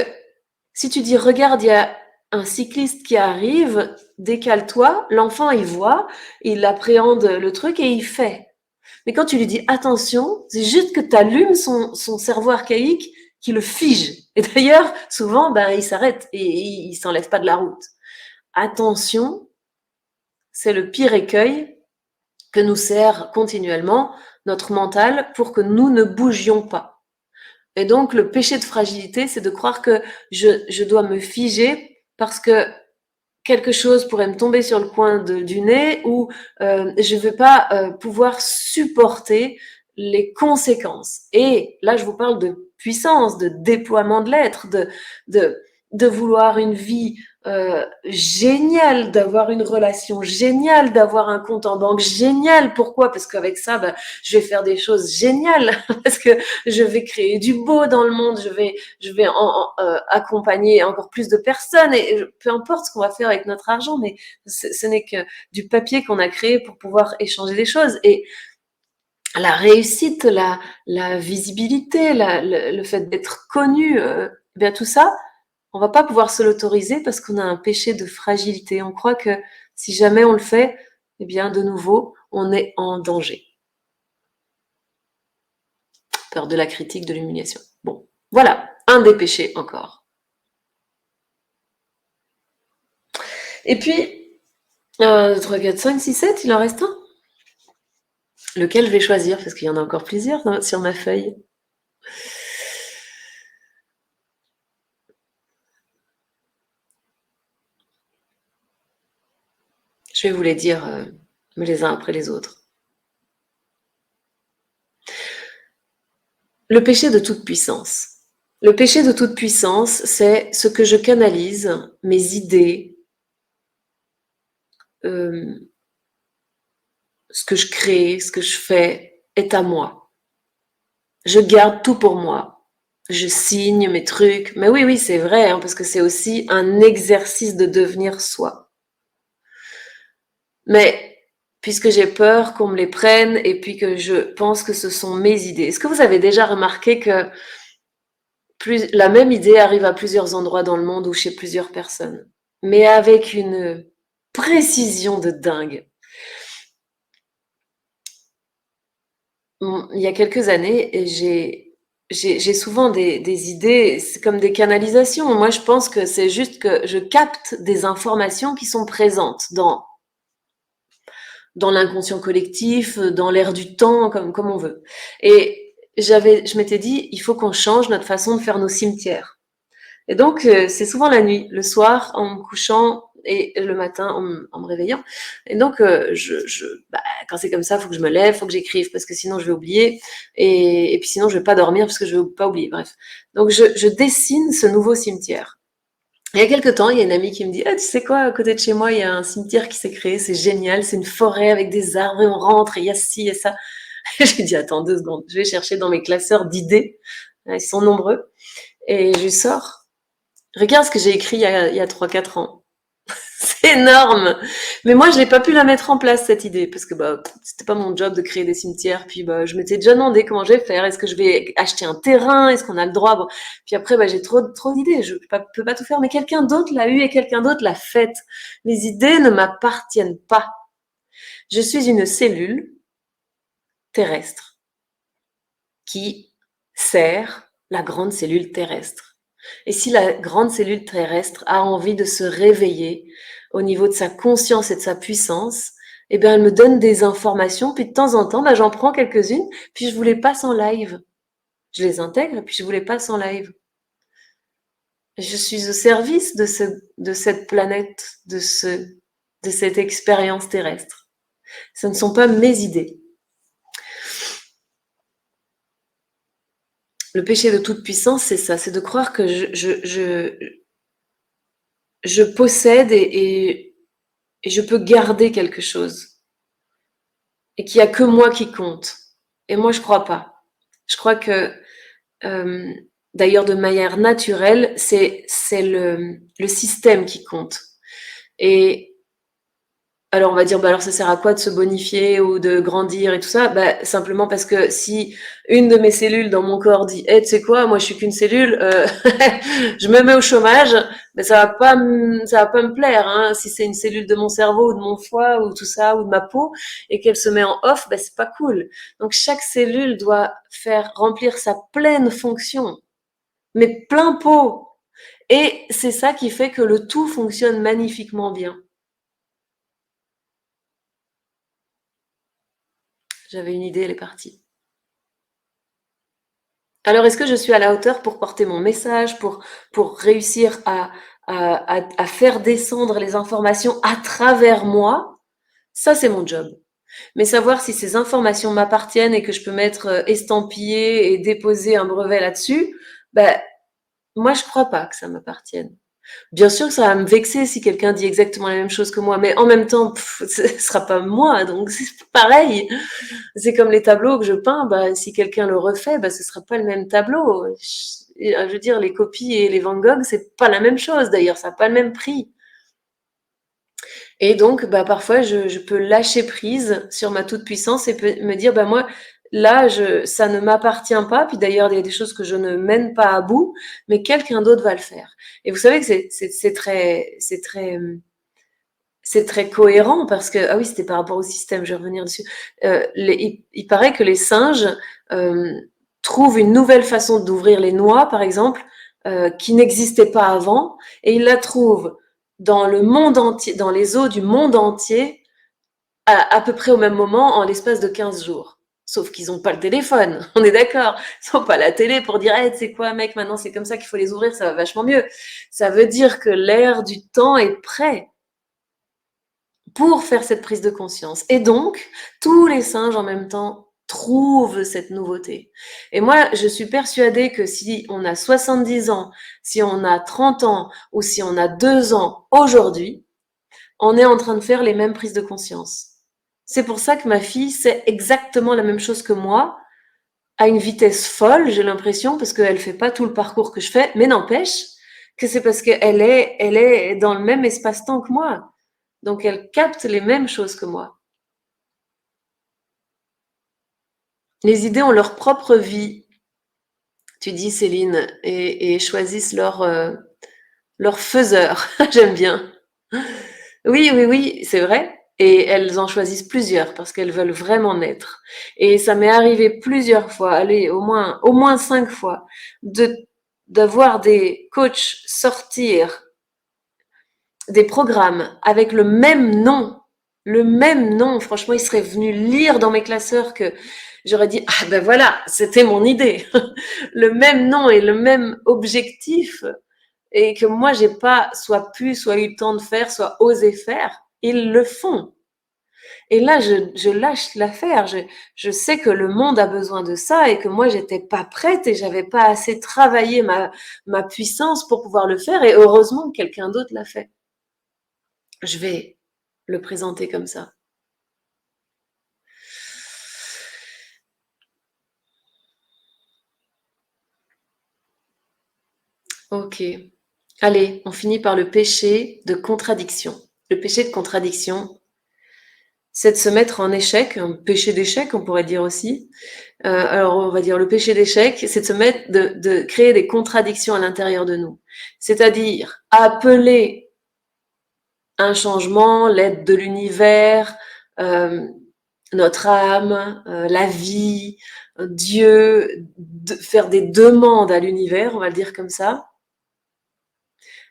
si tu dis, regarde, il y a un cycliste qui arrive, décale-toi, l'enfant il voit, il appréhende le truc et il fait. Mais quand tu lui dis attention, c'est juste que tu allumes son cerveau archaïque qui le fige. Et d'ailleurs, souvent, il s'arrête et il s'enlève pas de la route. Attention, c'est le pire écueil que nous sert continuellement notre mental pour que nous ne bougions pas. Et donc, le péché de fragilité, c'est de croire que je dois me figer parce que quelque chose pourrait me tomber sur le coin du nez ou je ne vais pas pouvoir supporter les conséquences. Et là, je vous parle de puissance, de déploiement de l'être, de vouloir une vie géniale, d'avoir une relation géniale, d'avoir un compte en banque génial. Pourquoi? Parce qu'avec ça, je vais faire des choses géniales, parce que je vais créer du beau dans le monde, je vais accompagner encore plus de personnes, et peu importe ce qu'on va faire avec notre argent, mais ce n'est que du papier qu'on a créé pour pouvoir échanger des choses. Et la réussite, la visibilité, le fait d'être connu, bien tout ça, on va pas pouvoir se l'autoriser parce qu'on a un péché de fragilité. On croit que si jamais on le fait, eh bien, de nouveau, on est en danger. Peur de la critique, de l'humiliation. Bon, voilà, un des péchés encore. Et puis, 1, 2, 3, 4, 5, 6, 7, il en reste un. Lequel je vais choisir? Parce qu'il y en a encore plusieurs sur ma feuille. Je vais vous les dire les uns après les autres. Le péché de toute puissance. Le péché de toute puissance, c'est ce que je canalise, mes idées, ce que je crée, ce que je fais est à moi. Je garde tout pour moi. Je signe mes trucs. Mais oui, oui, c'est vrai, hein, parce que c'est aussi un exercice de devenir soi. Mais puisque j'ai peur qu'on me les prenne et puis que je pense que ce sont mes idées. Est-ce que vous avez déjà remarqué que la même idée arrive à plusieurs endroits dans le monde ou chez plusieurs personnes, mais avec une précision de dingue? Il y a quelques années, j'ai souvent des idées, c'est comme des canalisations. Moi, je pense que c'est juste que je capte des informations qui sont présentes dans l'inconscient collectif, dans l'air du temps, comme on veut. Et je m'étais dit, il faut qu'on change notre façon de faire nos cimetières. Et donc, c'est souvent la nuit, le soir, en me couchant et le matin en me réveillant. Et donc, bah, quand c'est comme ça, il faut que je me lève, il faut que j'écrive parce que sinon je vais oublier. Et puis sinon, je vais pas dormir parce que je vais pas oublier. Bref. Donc, je dessine ce nouveau cimetière. Il y a quelques temps, il y a une amie qui me dit, ah, tu sais quoi, à côté de chez moi, il y a un cimetière qui s'est créé, c'est génial, c'est une forêt avec des arbres et on rentre et il y a ci et ça. J'ai dit, attends 2 secondes, je vais chercher dans mes classeurs d'idées. Ils sont nombreux. Et je lui sors. Regarde ce que j'ai écrit il y a 3-4 ans. C'est énorme. Mais moi, je n'ai pas pu la mettre en place, cette idée, parce que bah, c'était pas mon job de créer des cimetières. Puis bah, je m'étais déjà demandé comment je vais faire. Est-ce que je vais acheter un terrain? Est-ce qu'on a le droit? Bon. Puis après, bah, j'ai trop d'idées. Je peux pas tout faire. Mais quelqu'un d'autre l'a eu et quelqu'un d'autre l'a faite. Les idées ne m'appartiennent pas. Je suis une cellule terrestre qui sert la grande cellule terrestre. Et si la grande cellule terrestre a envie de se réveiller au niveau de sa conscience et de sa puissance, eh bien, elle me donne des informations, puis de temps en temps, bah, j'en prends quelques-unes, puis je vous les passe en live. Je les intègre, puis je vous les passe en live. Je suis au service de cette planète, de cette expérience terrestre. Ce ne sont pas mes idées. Le péché de toute puissance, c'est ça, c'est de croire que je possède et je peux garder quelque chose et qu'il n'y a que moi qui compte. Et moi, je crois pas. Je crois que, euh, d'ailleurs, de manière naturelle, c'est le système qui compte. Et alors on va dire, bah alors ça sert à quoi de se bonifier ou de grandir et tout ça? Bah, simplement parce que si une de mes cellules dans mon corps dit, tu sais quoi, moi je suis qu'une cellule, je me mets au chômage, mais ça va pas me plaire, hein. Si c'est une cellule de mon cerveau ou de mon foie ou tout ça ou de ma peau et qu'elle se met en off, bah c'est pas cool. Donc chaque cellule doit faire remplir sa pleine fonction, mais plein pot. Et c'est ça qui fait que le tout fonctionne magnifiquement bien. J'avais une idée, elle est partie. Alors, est-ce que je suis à la hauteur pour porter mon message, pour réussir à faire descendre les informations à travers moi? Ça, c'est mon job. Mais savoir si ces informations m'appartiennent et que je peux mettre estampillé et déposer un brevet là-dessus, ben, moi, je crois pas que ça m'appartienne. Bien sûr que ça va me vexer si quelqu'un dit exactement la même chose que moi, mais en même temps, ce sera pas moi, donc c'est pareil. C'est comme les tableaux que je peins, bah, si quelqu'un le refait, bah, ce sera pas le même tableau. Je veux dire, les copies et les Van Gogh, c'est pas la même chose d'ailleurs, ça n'a pas le même prix. Et donc, bah, parfois, je peux lâcher prise sur ma toute-puissance et me dire, bah, moi, là, ça ne m'appartient pas. Puis d'ailleurs, il y a des choses que je ne mène pas à bout, mais quelqu'un d'autre va le faire. Et vous savez que c'est très cohérent parce que, ah oui, c'était par rapport au système, je vais revenir dessus. Il paraît que les singes euh, trouvent une nouvelle façon d'ouvrir les noix, par exemple, qui n'existait pas avant, et ils la trouvent dans le monde entier, dans les eaux du monde entier, à peu près au même moment, en l'espace de 15 jours. Sauf qu'ils n'ont pas le téléphone, on est d'accord. Ils n'ont pas la télé pour dire, hey, tu sais quoi, mec, maintenant c'est comme ça qu'il faut les ouvrir, ça va vachement mieux. Ça veut dire que l'air du temps est prêt pour faire cette prise de conscience. Et donc, tous les singes en même temps trouvent cette nouveauté. Et moi, je suis persuadée que si on a 70 ans, si on a 30 ans ou si on a 2 ans aujourd'hui, on est en train de faire les mêmes prises de conscience. C'est pour ça que ma fille sait exactement la même chose que moi, à une vitesse folle, j'ai l'impression, parce qu'elle fait pas tout le parcours que je fais, mais n'empêche que c'est parce elle est dans le même espace-temps que moi. Donc elle capte les mêmes choses que moi. Les idées ont leur propre vie, tu dis Céline, et choisissent leur faiseur. J'aime bien. Oui, oui, oui, c'est vrai. Et elles en choisissent plusieurs parce qu'elles veulent vraiment naître. Et ça m'est arrivé plusieurs fois, allez, au moins 5 fois, de, d'avoir des coachs sortir des programmes avec le même nom. Le même nom. Franchement, ils seraient venus lire dans mes classeurs que j'aurais dit, ah ben voilà, c'était mon idée. Le même nom et le même objectif et que moi j'ai pas soit pu, soit eu le temps de faire, soit osé faire, ils le font. Et là, je lâche l'affaire. Je sais que le monde a besoin de ça et que moi j'étais pas prête et j'avais pas assez travaillé ma puissance pour pouvoir le faire. Et heureusement que quelqu'un d'autre l'a fait. Je vais le présenter comme ça. Ok. Allez, on finit par le péché de contradiction. Le péché de contradiction, c'est de se mettre en échec, un péché d'échec, on pourrait dire aussi. Alors, on va dire le péché d'échec, c'est de se mettre, de créer des contradictions à l'intérieur de nous. C'est-à-dire appeler un changement, l'aide de l'univers, euh, notre âme, la vie, Dieu, faire des demandes à l'univers, on va le dire comme ça,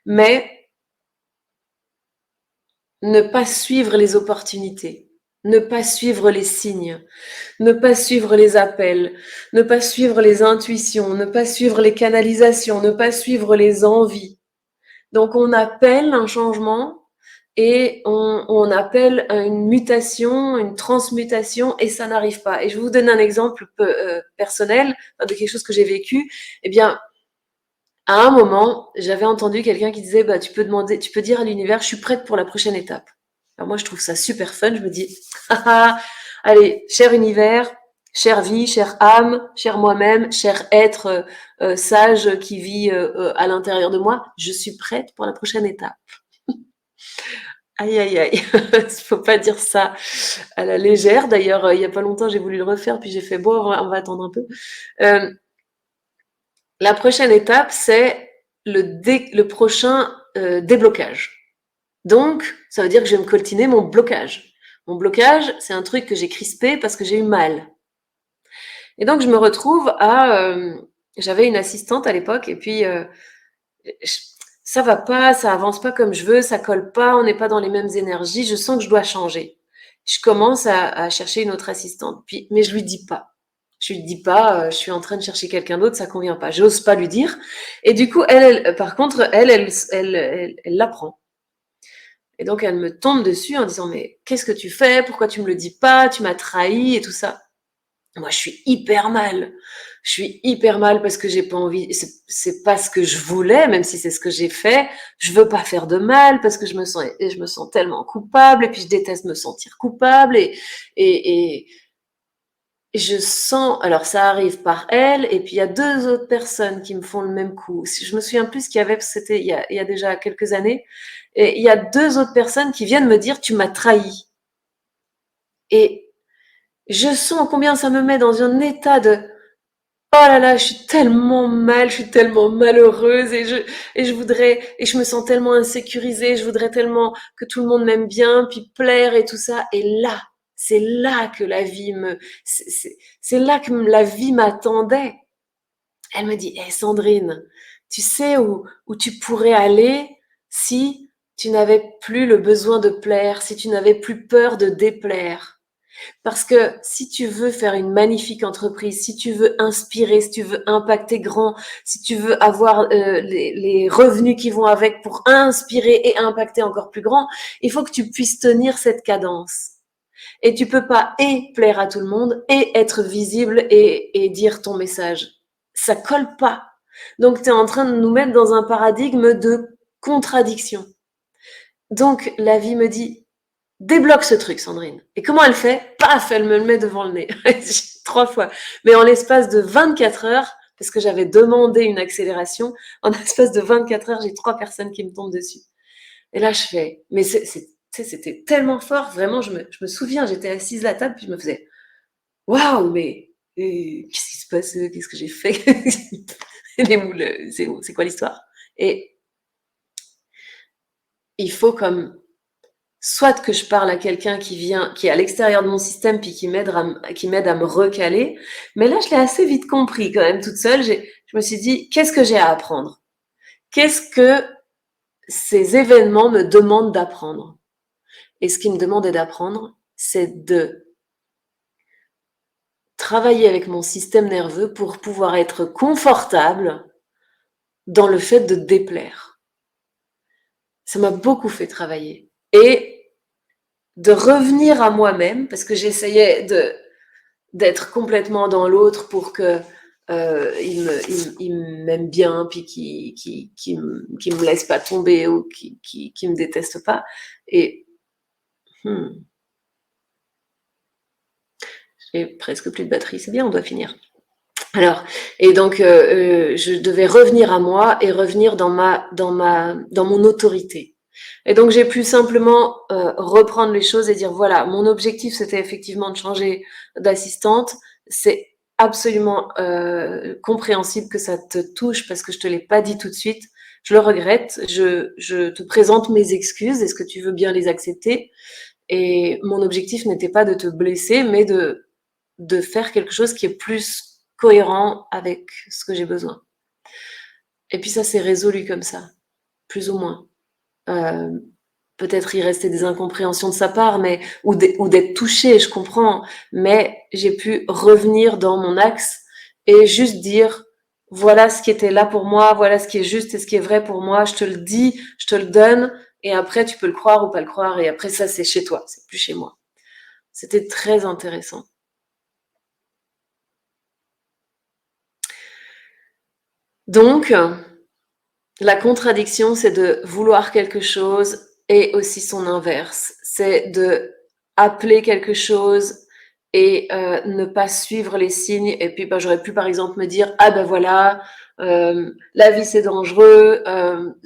mais ne pas suivre les opportunités, ne pas suivre les signes, ne pas suivre les appels, ne pas suivre les intuitions, ne pas suivre les canalisations, ne pas suivre les envies. Donc on appelle un changement et on appelle une mutation, une transmutation et ça n'arrive pas. Et je vais vous donner un exemple personnel de quelque chose que j'ai vécu. Eh bien, à un moment, j'avais entendu quelqu'un qui disait, bah, tu peux dire à l'univers, je suis prête pour la prochaine étape. Alors moi, je trouve ça super fun. Je me dis, ah, ah, allez, cher univers, chère vie, chère âme, cher moi-même, cher être sage qui vit à l'intérieur de moi, je suis prête pour la prochaine étape. Aïe, aïe, aïe. Il faut pas dire ça à la légère. D'ailleurs, il y a pas longtemps, j'ai voulu le refaire, puis j'ai fait, bon, on va attendre un peu. Euh, La prochaine étape, c'est le prochain déblocage. Donc, ça veut dire que je vais me coltiner mon blocage. Mon blocage, c'est un truc que j'ai crispé parce que j'ai eu mal. Et donc, je me retrouve à... j'avais une assistante à l'époque et puis je- ça va pas, ça avance pas comme je veux, ça colle pas, on n'est pas dans les mêmes énergies, je sens que je dois changer. Je commence à chercher une autre assistante, puis, mais je lui dis pas. Je lui dis pas, je suis en train de chercher quelqu'un d'autre, ça convient pas. J'ose pas lui dire. Et du coup, par contre, elle l'apprend. Et donc, elle me tombe dessus en disant, mais qu'est-ce que tu fais? Pourquoi tu me le dis pas? Tu m'as trahi et tout ça. Moi, je suis hyper mal. Je suis hyper mal parce que j'ai pas envie. C'est pas ce que je voulais, même si c'est ce que j'ai fait. Je veux pas faire de mal parce que je me sens tellement coupable et puis je déteste me sentir coupable et je sens. Alors, ça arrive par elle et puis il y a deux autres personnes qui me font le même coup. Si je me souviens plus ce qu'il y avait, c'était il y a déjà quelques années. Et il y a deux autres personnes qui viennent me dire, tu m'as trahi. Et je sens combien ça me met dans un état de oh là là, je suis tellement mal, je suis tellement malheureuse et je voudrais et je me sens tellement insécurisée, je voudrais tellement que tout le monde m'aime bien, puis plaire et tout ça. Et là, c'est là que la vie c'est là que la vie m'attendait. Elle me dit, hey Sandrine, tu sais où tu pourrais aller si tu n'avais plus le besoin de plaire, si tu n'avais plus peur de déplaire. Parce que si tu veux faire une magnifique entreprise, si tu veux inspirer, si tu veux impacter grand, si tu veux avoir les revenus qui vont avec pour inspirer et impacter encore plus grand, il faut que tu puisses tenir cette cadence. Et tu peux pas et plaire à tout le monde et être visible et dire ton message. Ça colle pas. Donc tu es en train de nous mettre dans un paradigme de contradiction. Donc la vie me dit, débloque ce truc, Sandrine. Et comment elle fait? Paf, elle me le met devant le nez. 3 fois. Mais en l'espace de 24 heures, parce que j'avais demandé une accélération, en l'espace de 24 heures, j'ai 3 personnes qui me tombent dessus. Et là, je fais, mais c'était tellement fort, vraiment, je me souviens, j'étais assise à la table, puis je me faisais, waouh, mais qu'est-ce qui se passe? Qu'est-ce que j'ai fait? Les moules, c'est quoi l'histoire? Et il faut comme soit que je parle à quelqu'un qui est à l'extérieur de mon système, puis qui m'aide à me recaler. Mais là, je l'ai assez vite compris quand même toute seule. Je me suis dit, qu'est-ce que j'ai à apprendre? Qu'est-ce que ces événements me demandent d'apprendre? Et ce qu'ils me demandaient d'apprendre, c'est de travailler avec mon système nerveux pour pouvoir être confortable dans le fait de déplaire. Ça m'a beaucoup fait travailler. Et de revenir à moi-même, parce que j'essayais d'être complètement dans l'autre pour que il m'aime bien, puis qui me laisse pas tomber ou qui me déteste pas. Et j'ai presque plus de batterie, c'est bien, on doit finir. Alors, et donc je devais revenir à moi et revenir dans mon autorité. Et donc j'ai pu simplement reprendre les choses et dire voilà, mon objectif c'était effectivement de changer d'assistante. C'est absolument compréhensible que ça te touche parce que je te l'ai pas dit tout de suite. Je le regrette. Je te présente mes excuses. Est-ce que tu veux bien les accepter? Et mon objectif n'était pas de te blesser, mais de faire quelque chose qui est plus cohérent avec ce que j'ai besoin. Et puis ça s'est résolu comme ça, plus ou moins. Peut-être il restait des incompréhensions de sa part, mais ou d'être touchée, je comprends. Mais j'ai pu revenir dans mon axe et juste dire voilà ce qui était là pour moi, voilà ce qui est juste et ce qui est vrai pour moi. Je te le dis, je te le donne, et après tu peux le croire ou pas le croire. Et après ça c'est chez toi, c'est plus chez moi. C'était très intéressant. Donc, la contradiction, c'est de vouloir quelque chose et aussi son inverse. C'est de appeler quelque chose et ne pas suivre les signes. Et puis, j'aurais pu, par exemple, me dire, ah ben voilà, la vie c'est dangereux,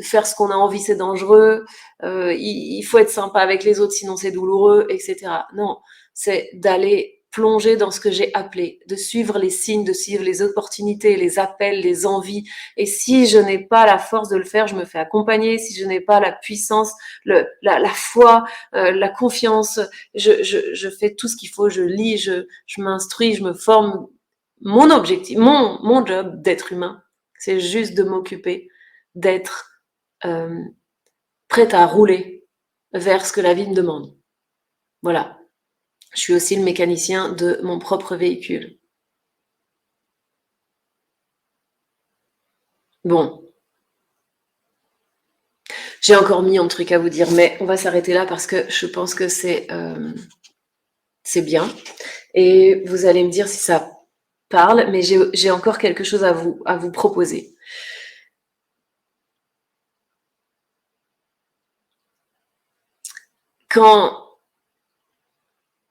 faire ce qu'on a envie c'est dangereux, il faut être sympa avec les autres sinon c'est douloureux, etc. Non, c'est d'aller plonger dans ce que j'ai appelé, de suivre les signes, de suivre les opportunités, les appels, les envies. Et si je n'ai pas la force de le faire, je me fais accompagner. Si je n'ai pas la puissance, la foi, la confiance, je fais tout ce qu'il faut, je lis, je m'instruis, je me forme. Mon objectif, mon job d'être humain, c'est juste de m'occuper, d'être prête à rouler vers ce que la vie me demande. Voilà. Je suis aussi le mécanicien de mon propre véhicule. Bon. J'ai encore mis un truc à vous dire, mais on va s'arrêter là parce que je pense que c'est bien. Et vous allez me dire si ça parle, mais j'ai encore quelque chose à vous proposer. Quand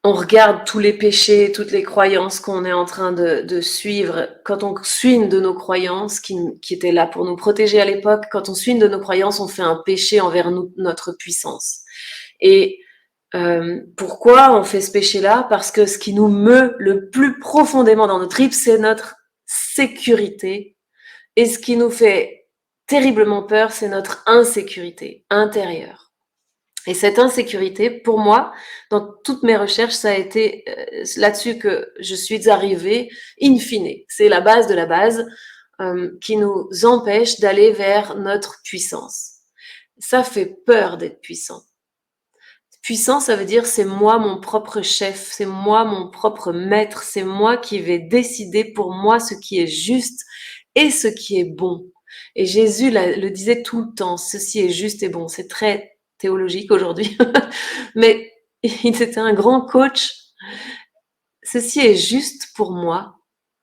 on regarde tous les péchés, toutes les croyances qu'on est en train de suivre, quand on suit une de nos croyances qui était là pour nous protéger à l'époque, quand on suit une de nos croyances, on fait un péché envers notre puissance. Et pourquoi on fait ce péché-là? Parce que ce qui nous meut le plus profondément dans nos tripes, c'est notre sécurité. Et ce qui nous fait terriblement peur, c'est notre insécurité intérieure. Et cette insécurité, pour moi, dans toutes mes recherches, ça a été là-dessus que je suis arrivée in fine. C'est la base de la base qui nous empêche d'aller vers notre puissance. Ça fait peur d'être puissant. Puissant, ça veut dire c'est moi mon propre chef, c'est moi mon propre maître, c'est moi qui vais décider pour moi ce qui est juste et ce qui est bon. Et Jésus le disait tout le temps, ceci est juste et bon. C'est très théologique aujourd'hui, mais il était un grand coach. Ceci est juste pour moi,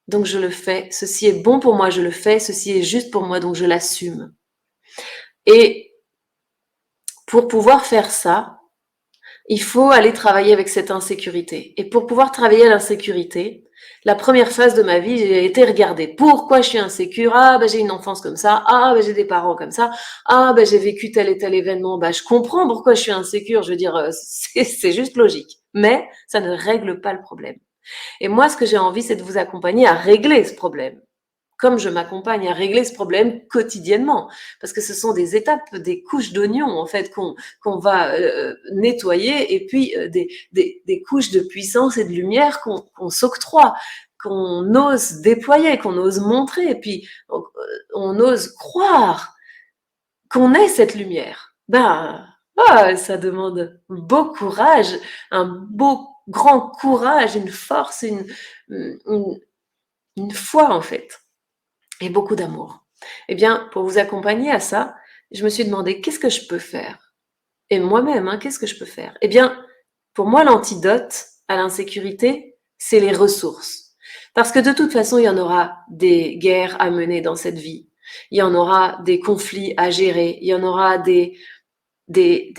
donc je le fais. Ceci est bon pour moi, je le fais. Ceci est juste pour moi, donc je l'assume. Et pour pouvoir faire ça, il faut aller travailler avec cette insécurité. Et pour pouvoir travailler l'insécurité, la première phase de ma vie, j'ai été regarder pourquoi je suis insécure. Ah, ben j'ai une enfance comme ça. Ah, ben j'ai des parents comme ça. Ah, ben j'ai vécu tel et tel événement. Ben je comprends pourquoi je suis insécure. Je veux dire, c'est juste logique. Mais ça ne règle pas le problème. Et moi, ce que j'ai envie, c'est de vous accompagner à régler ce problème. Comme je m'accompagne à régler ce problème quotidiennement, parce que ce sont des étapes, des couches d'oignons en fait qu'on va nettoyer, et puis des couches de puissance et de lumière qu'on s'octroie, qu'on ose déployer, qu'on ose montrer, et puis on ose croire qu'on est cette lumière. Ça demande beau courage, un beau grand courage, une force, une foi en fait. Et beaucoup d'amour. Eh bien, pour vous accompagner à ça, je me suis demandé qu'est-ce que je peux faire? Et moi-même, qu'est-ce que je peux faire? Eh bien, pour moi, l'antidote à l'insécurité, c'est les ressources. Parce que de toute façon, il y en aura des guerres à mener dans cette vie. Il y en aura des conflits à gérer. Il y en aura des, des,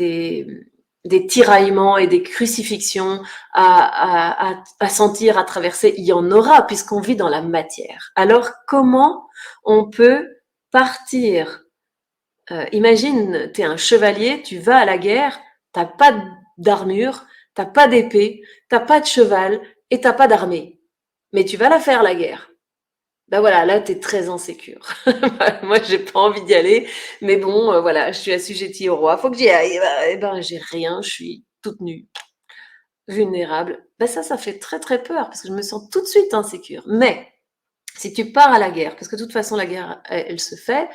des tiraillements et des crucifixions à sentir, à traverser. Il y en aura puisqu'on vit dans la matière. Alors, comment on peut partir? Imagine, tu es un chevalier, tu vas à la guerre, t'as pas d'armure, t'as pas d'épée, t'as pas de cheval et t'as pas d'armée. Mais tu vas la faire, la guerre. Ben voilà, là, tu es très insécure. Moi, j'ai pas envie d'y aller, mais bon, voilà, je suis assujettie au roi, faut que j'y aille. Eh ben, j'ai rien, je suis toute nue, vulnérable. Ben ça fait très très peur parce que je me sens tout de suite insécure. Mais si tu pars à la guerre, parce que de toute façon, la guerre, elle se fait,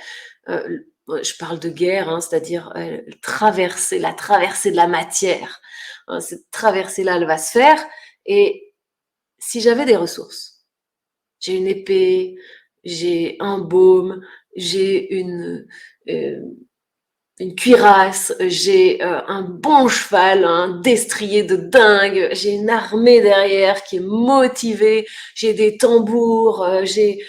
je parle de guerre, c'est-à-dire la traversée de la matière. Cette traversée-là, elle va se faire. Et si j'avais des ressources, j'ai une épée, j'ai un baume, j'ai une cuirasse, j'ai un bon cheval, un destrier de dingue, j'ai une armée derrière qui est motivée, j'ai des tambours, j'ai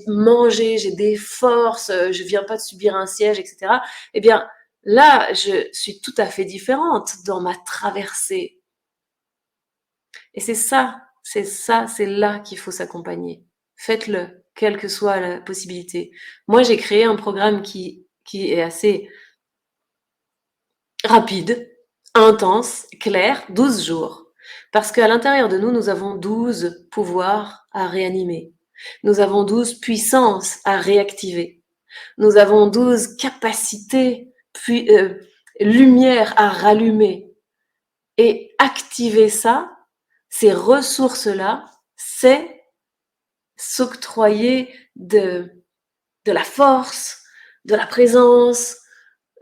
mangé, j'ai des forces, je viens pas de subir un siège, etc. Eh bien, là, je suis tout à fait différente dans ma traversée. Et c'est là qu'il faut s'accompagner. Faites-le, quelle que soit la possibilité. Moi, j'ai créé un programme qui est assez rapide, intense, clair, 12 jours. Parce qu'à l'intérieur de nous, nous avons 12 pouvoirs à réanimer. Nous avons 12 puissances à réactiver. Nous avons 12 capacités, puis, lumière à rallumer. Et activer ça, ces ressources-là, c'est s'octroyer de la force, de la présence,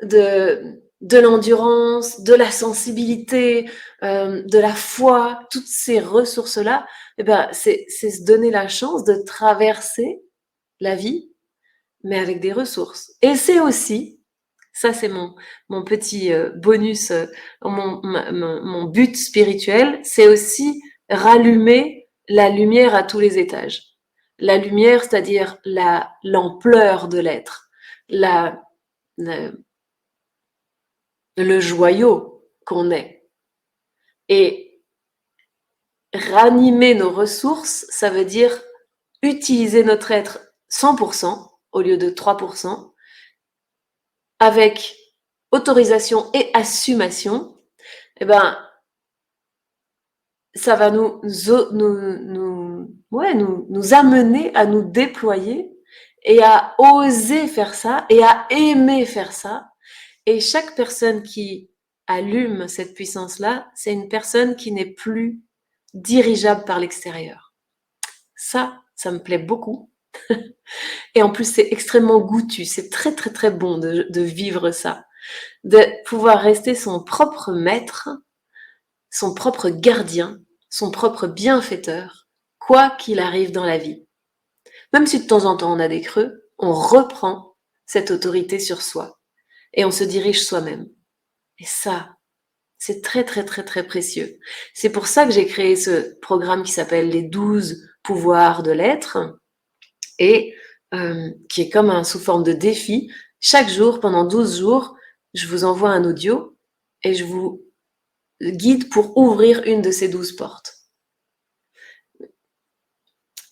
de l'endurance, de la sensibilité, de la foi, toutes ces ressources-là, eh ben, c'est se donner la chance de traverser la vie, mais avec des ressources. Et c'est aussi, ça c'est mon petit bonus, mon but spirituel, c'est aussi rallumer la lumière à tous les étages. La lumière, c'est-à-dire l'ampleur de l'être, le joyau qu'on est. Et ranimer nos ressources, ça veut dire utiliser notre être 100% au lieu de 3%, avec autorisation et assumation. Eh ben, ça va nous amener à nous déployer et à oser faire ça et à aimer faire ça. Et chaque personne qui allume cette puissance-là, c'est une personne qui n'est plus dirigeable par l'extérieur. Ça me plaît beaucoup. Et en plus, c'est extrêmement goûtu. C'est très, très, très bon de vivre ça. De pouvoir rester son propre maître, son propre gardien, son propre bienfaiteur, quoi qu'il arrive dans la vie. Même si de temps en temps on a des creux, on reprend cette autorité sur soi et on se dirige soi-même. Et ça, c'est très très très très précieux. C'est pour ça que j'ai créé ce programme qui s'appelle les 12 pouvoirs de l'être et qui est comme sous forme de défi. Chaque jour, pendant 12 jours, je vous envoie un audio et je vous guide pour ouvrir une de ces 12 portes.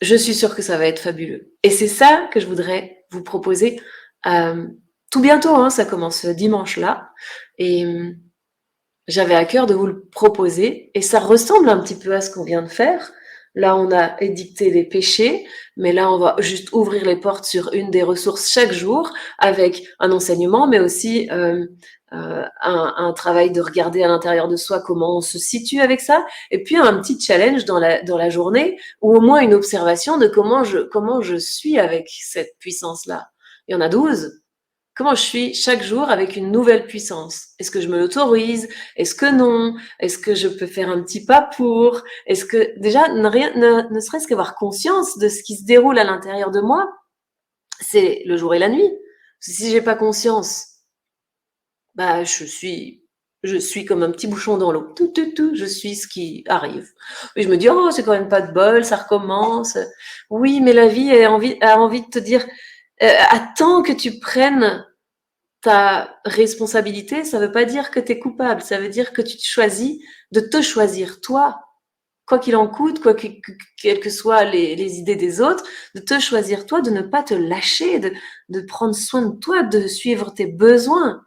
Je suis sûre que ça va être fabuleux. Et c'est ça que je voudrais vous proposer tout bientôt, hein, ça commence dimanche là. Et j'avais à cœur de vous le proposer. Et ça ressemble un petit peu à ce qu'on vient de faire. Là, on a édicté les péchés, mais là, on va juste ouvrir les portes sur une des ressources chaque jour avec un enseignement, mais aussi un travail de regarder à l'intérieur de soi comment on se situe avec ça, et puis un petit challenge dans la journée, ou au moins une observation de comment je suis avec cette puissance-là. Il y en a 12. Comment je suis chaque jour avec une nouvelle puissance? Est-ce que je me l'autorise? Est-ce que non? Est-ce que je peux faire un petit pas pour? Est-ce que déjà, ne serait-ce qu'avoir conscience de ce qui se déroule à l'intérieur de moi, c'est le jour et la nuit. Si j'ai pas conscience, bah je suis comme un petit bouchon dans l'eau. Tout, je suis ce qui arrive. Et je me dis, oh, c'est quand même pas de bol, ça recommence. Oui, mais la vie a envie de te dire, attends que tu prennes ta responsabilité, ça veut pas dire que tu es coupable, ça veut dire que tu te choisis de te choisir toi, quoi qu'il en coûte, quelles que soient les idées des autres, de te choisir toi, de ne pas te lâcher, de prendre soin de toi, de suivre tes besoins.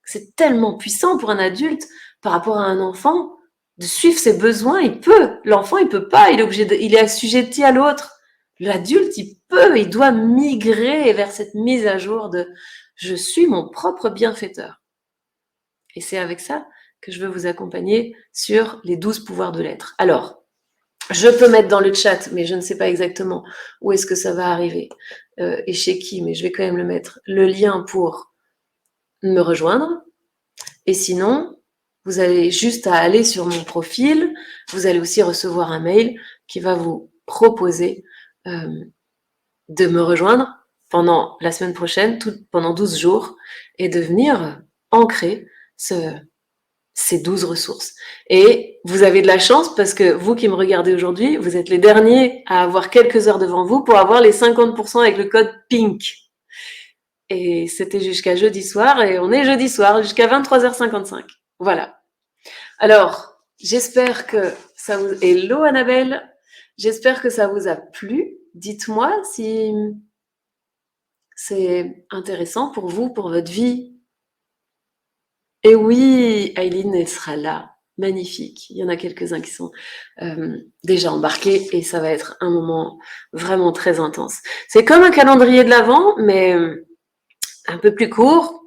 C'est tellement puissant pour un adulte par rapport à un enfant de suivre ses besoins. Il peut, l'enfant il peut pas, il est assujetti à l'autre. L'adulte il peut, il doit migrer vers cette mise à jour de je suis mon propre bienfaiteur. Et c'est avec ça que je veux vous accompagner sur les 12 pouvoirs de l'être. Alors, je peux mettre dans le chat, mais je ne sais pas exactement où est-ce que ça va arriver et chez qui, mais je vais quand même le mettre, le lien pour me rejoindre. Et sinon, vous avez juste à aller sur mon profil, vous allez aussi recevoir un mail qui va vous proposer de me rejoindre pendant la semaine prochaine, pendant 12 jours, et de venir ancrer ces 12 ressources. Et vous avez de la chance parce que vous qui me regardez aujourd'hui, vous êtes les derniers à avoir quelques heures devant vous pour avoir les 50% avec le code PINK. Et c'était jusqu'à jeudi soir, et on est jeudi soir jusqu'à 23h55. Voilà. Alors, j'espère que ça vous... Hello Annabelle, j'espère que ça vous a plu. Dites-moi si c'est intéressant pour vous, pour votre vie. Et oui, Aileen sera là. Magnifique. Il y en a quelques-uns qui sont déjà embarqués et ça va être un moment vraiment très intense. C'est comme un calendrier de l'Avent, mais un peu plus court,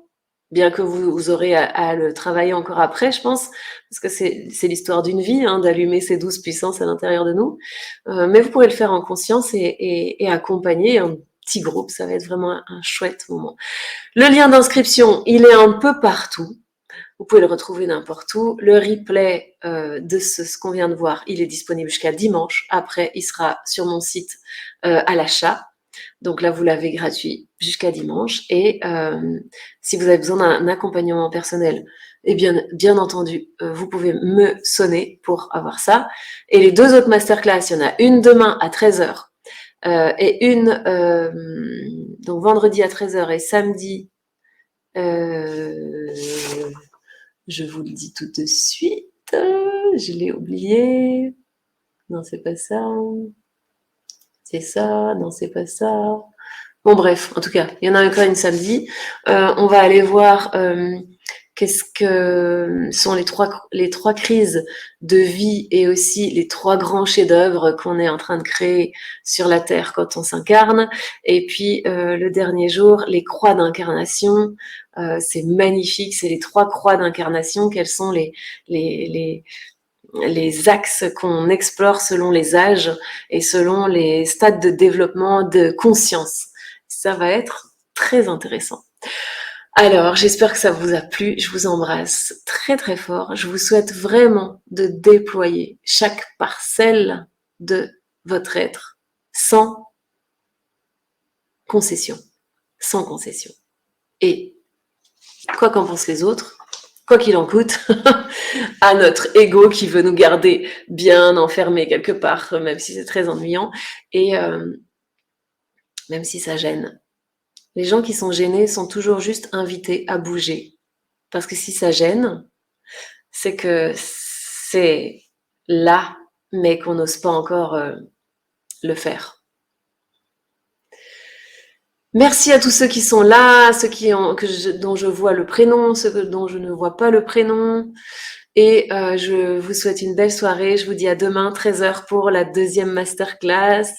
bien que vous aurez à le travailler encore après, je pense, parce que c'est l'histoire d'une vie, hein, d'allumer ces 12 puissances à l'intérieur de nous. Mais vous pourrez le faire en conscience et accompagner un petit groupe. Ça va être vraiment un chouette moment. Le lien d'inscription, il est un peu partout. Vous pouvez le retrouver n'importe où. Le replay de ce qu'on vient de voir, il est disponible jusqu'à dimanche. Après, il sera sur mon site à l'achat. Donc là, vous l'avez gratuit jusqu'à dimanche. Et si vous avez besoin d'un accompagnement personnel, eh bien entendu, vous pouvez me sonner pour avoir ça. Et les 2 autres masterclass, il y en a une demain à 13h et une donc vendredi à 13h et samedi, je vous le dis tout de suite, je l'ai oublié. Non, c'est pas ça. C'est ça, non, c'est pas ça. Bon, bref, en tout cas, il y en a encore une samedi. On va aller voir qu'est-ce que sont les trois crises de vie et aussi les 3 grands chefs-d'œuvre qu'on est en train de créer sur la Terre quand on s'incarne. Et puis, le dernier jour, les croix d'incarnation. C'est magnifique, c'est les 3 croix d'incarnation. Quels sont les axes qu'on explore selon les âges et selon les stades de développement de conscience. Ça va être très intéressant. Alors, j'espère que ça vous a plu. Je vous embrasse très très fort. Je vous souhaite vraiment de déployer chaque parcelle de votre être sans concession. Sans concession. Et quoi qu'en pensent les autres, quoi qu'il en coûte, à notre ego qui veut nous garder bien enfermés quelque part, même si c'est très ennuyant, et même si ça gêne. Les gens qui sont gênés sont toujours juste invités à bouger. Parce que si ça gêne, c'est que c'est là, mais qu'on n'ose pas encore le faire. Merci à tous ceux qui sont là, ceux dont je vois le prénom, ceux dont je ne vois pas le prénom. Et je vous souhaite une belle soirée. Je vous dis à demain, 13h pour la deuxième masterclass.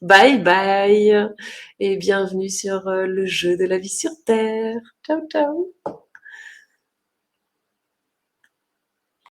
Bye bye et bienvenue sur le jeu de la vie sur Terre. Ciao, ciao.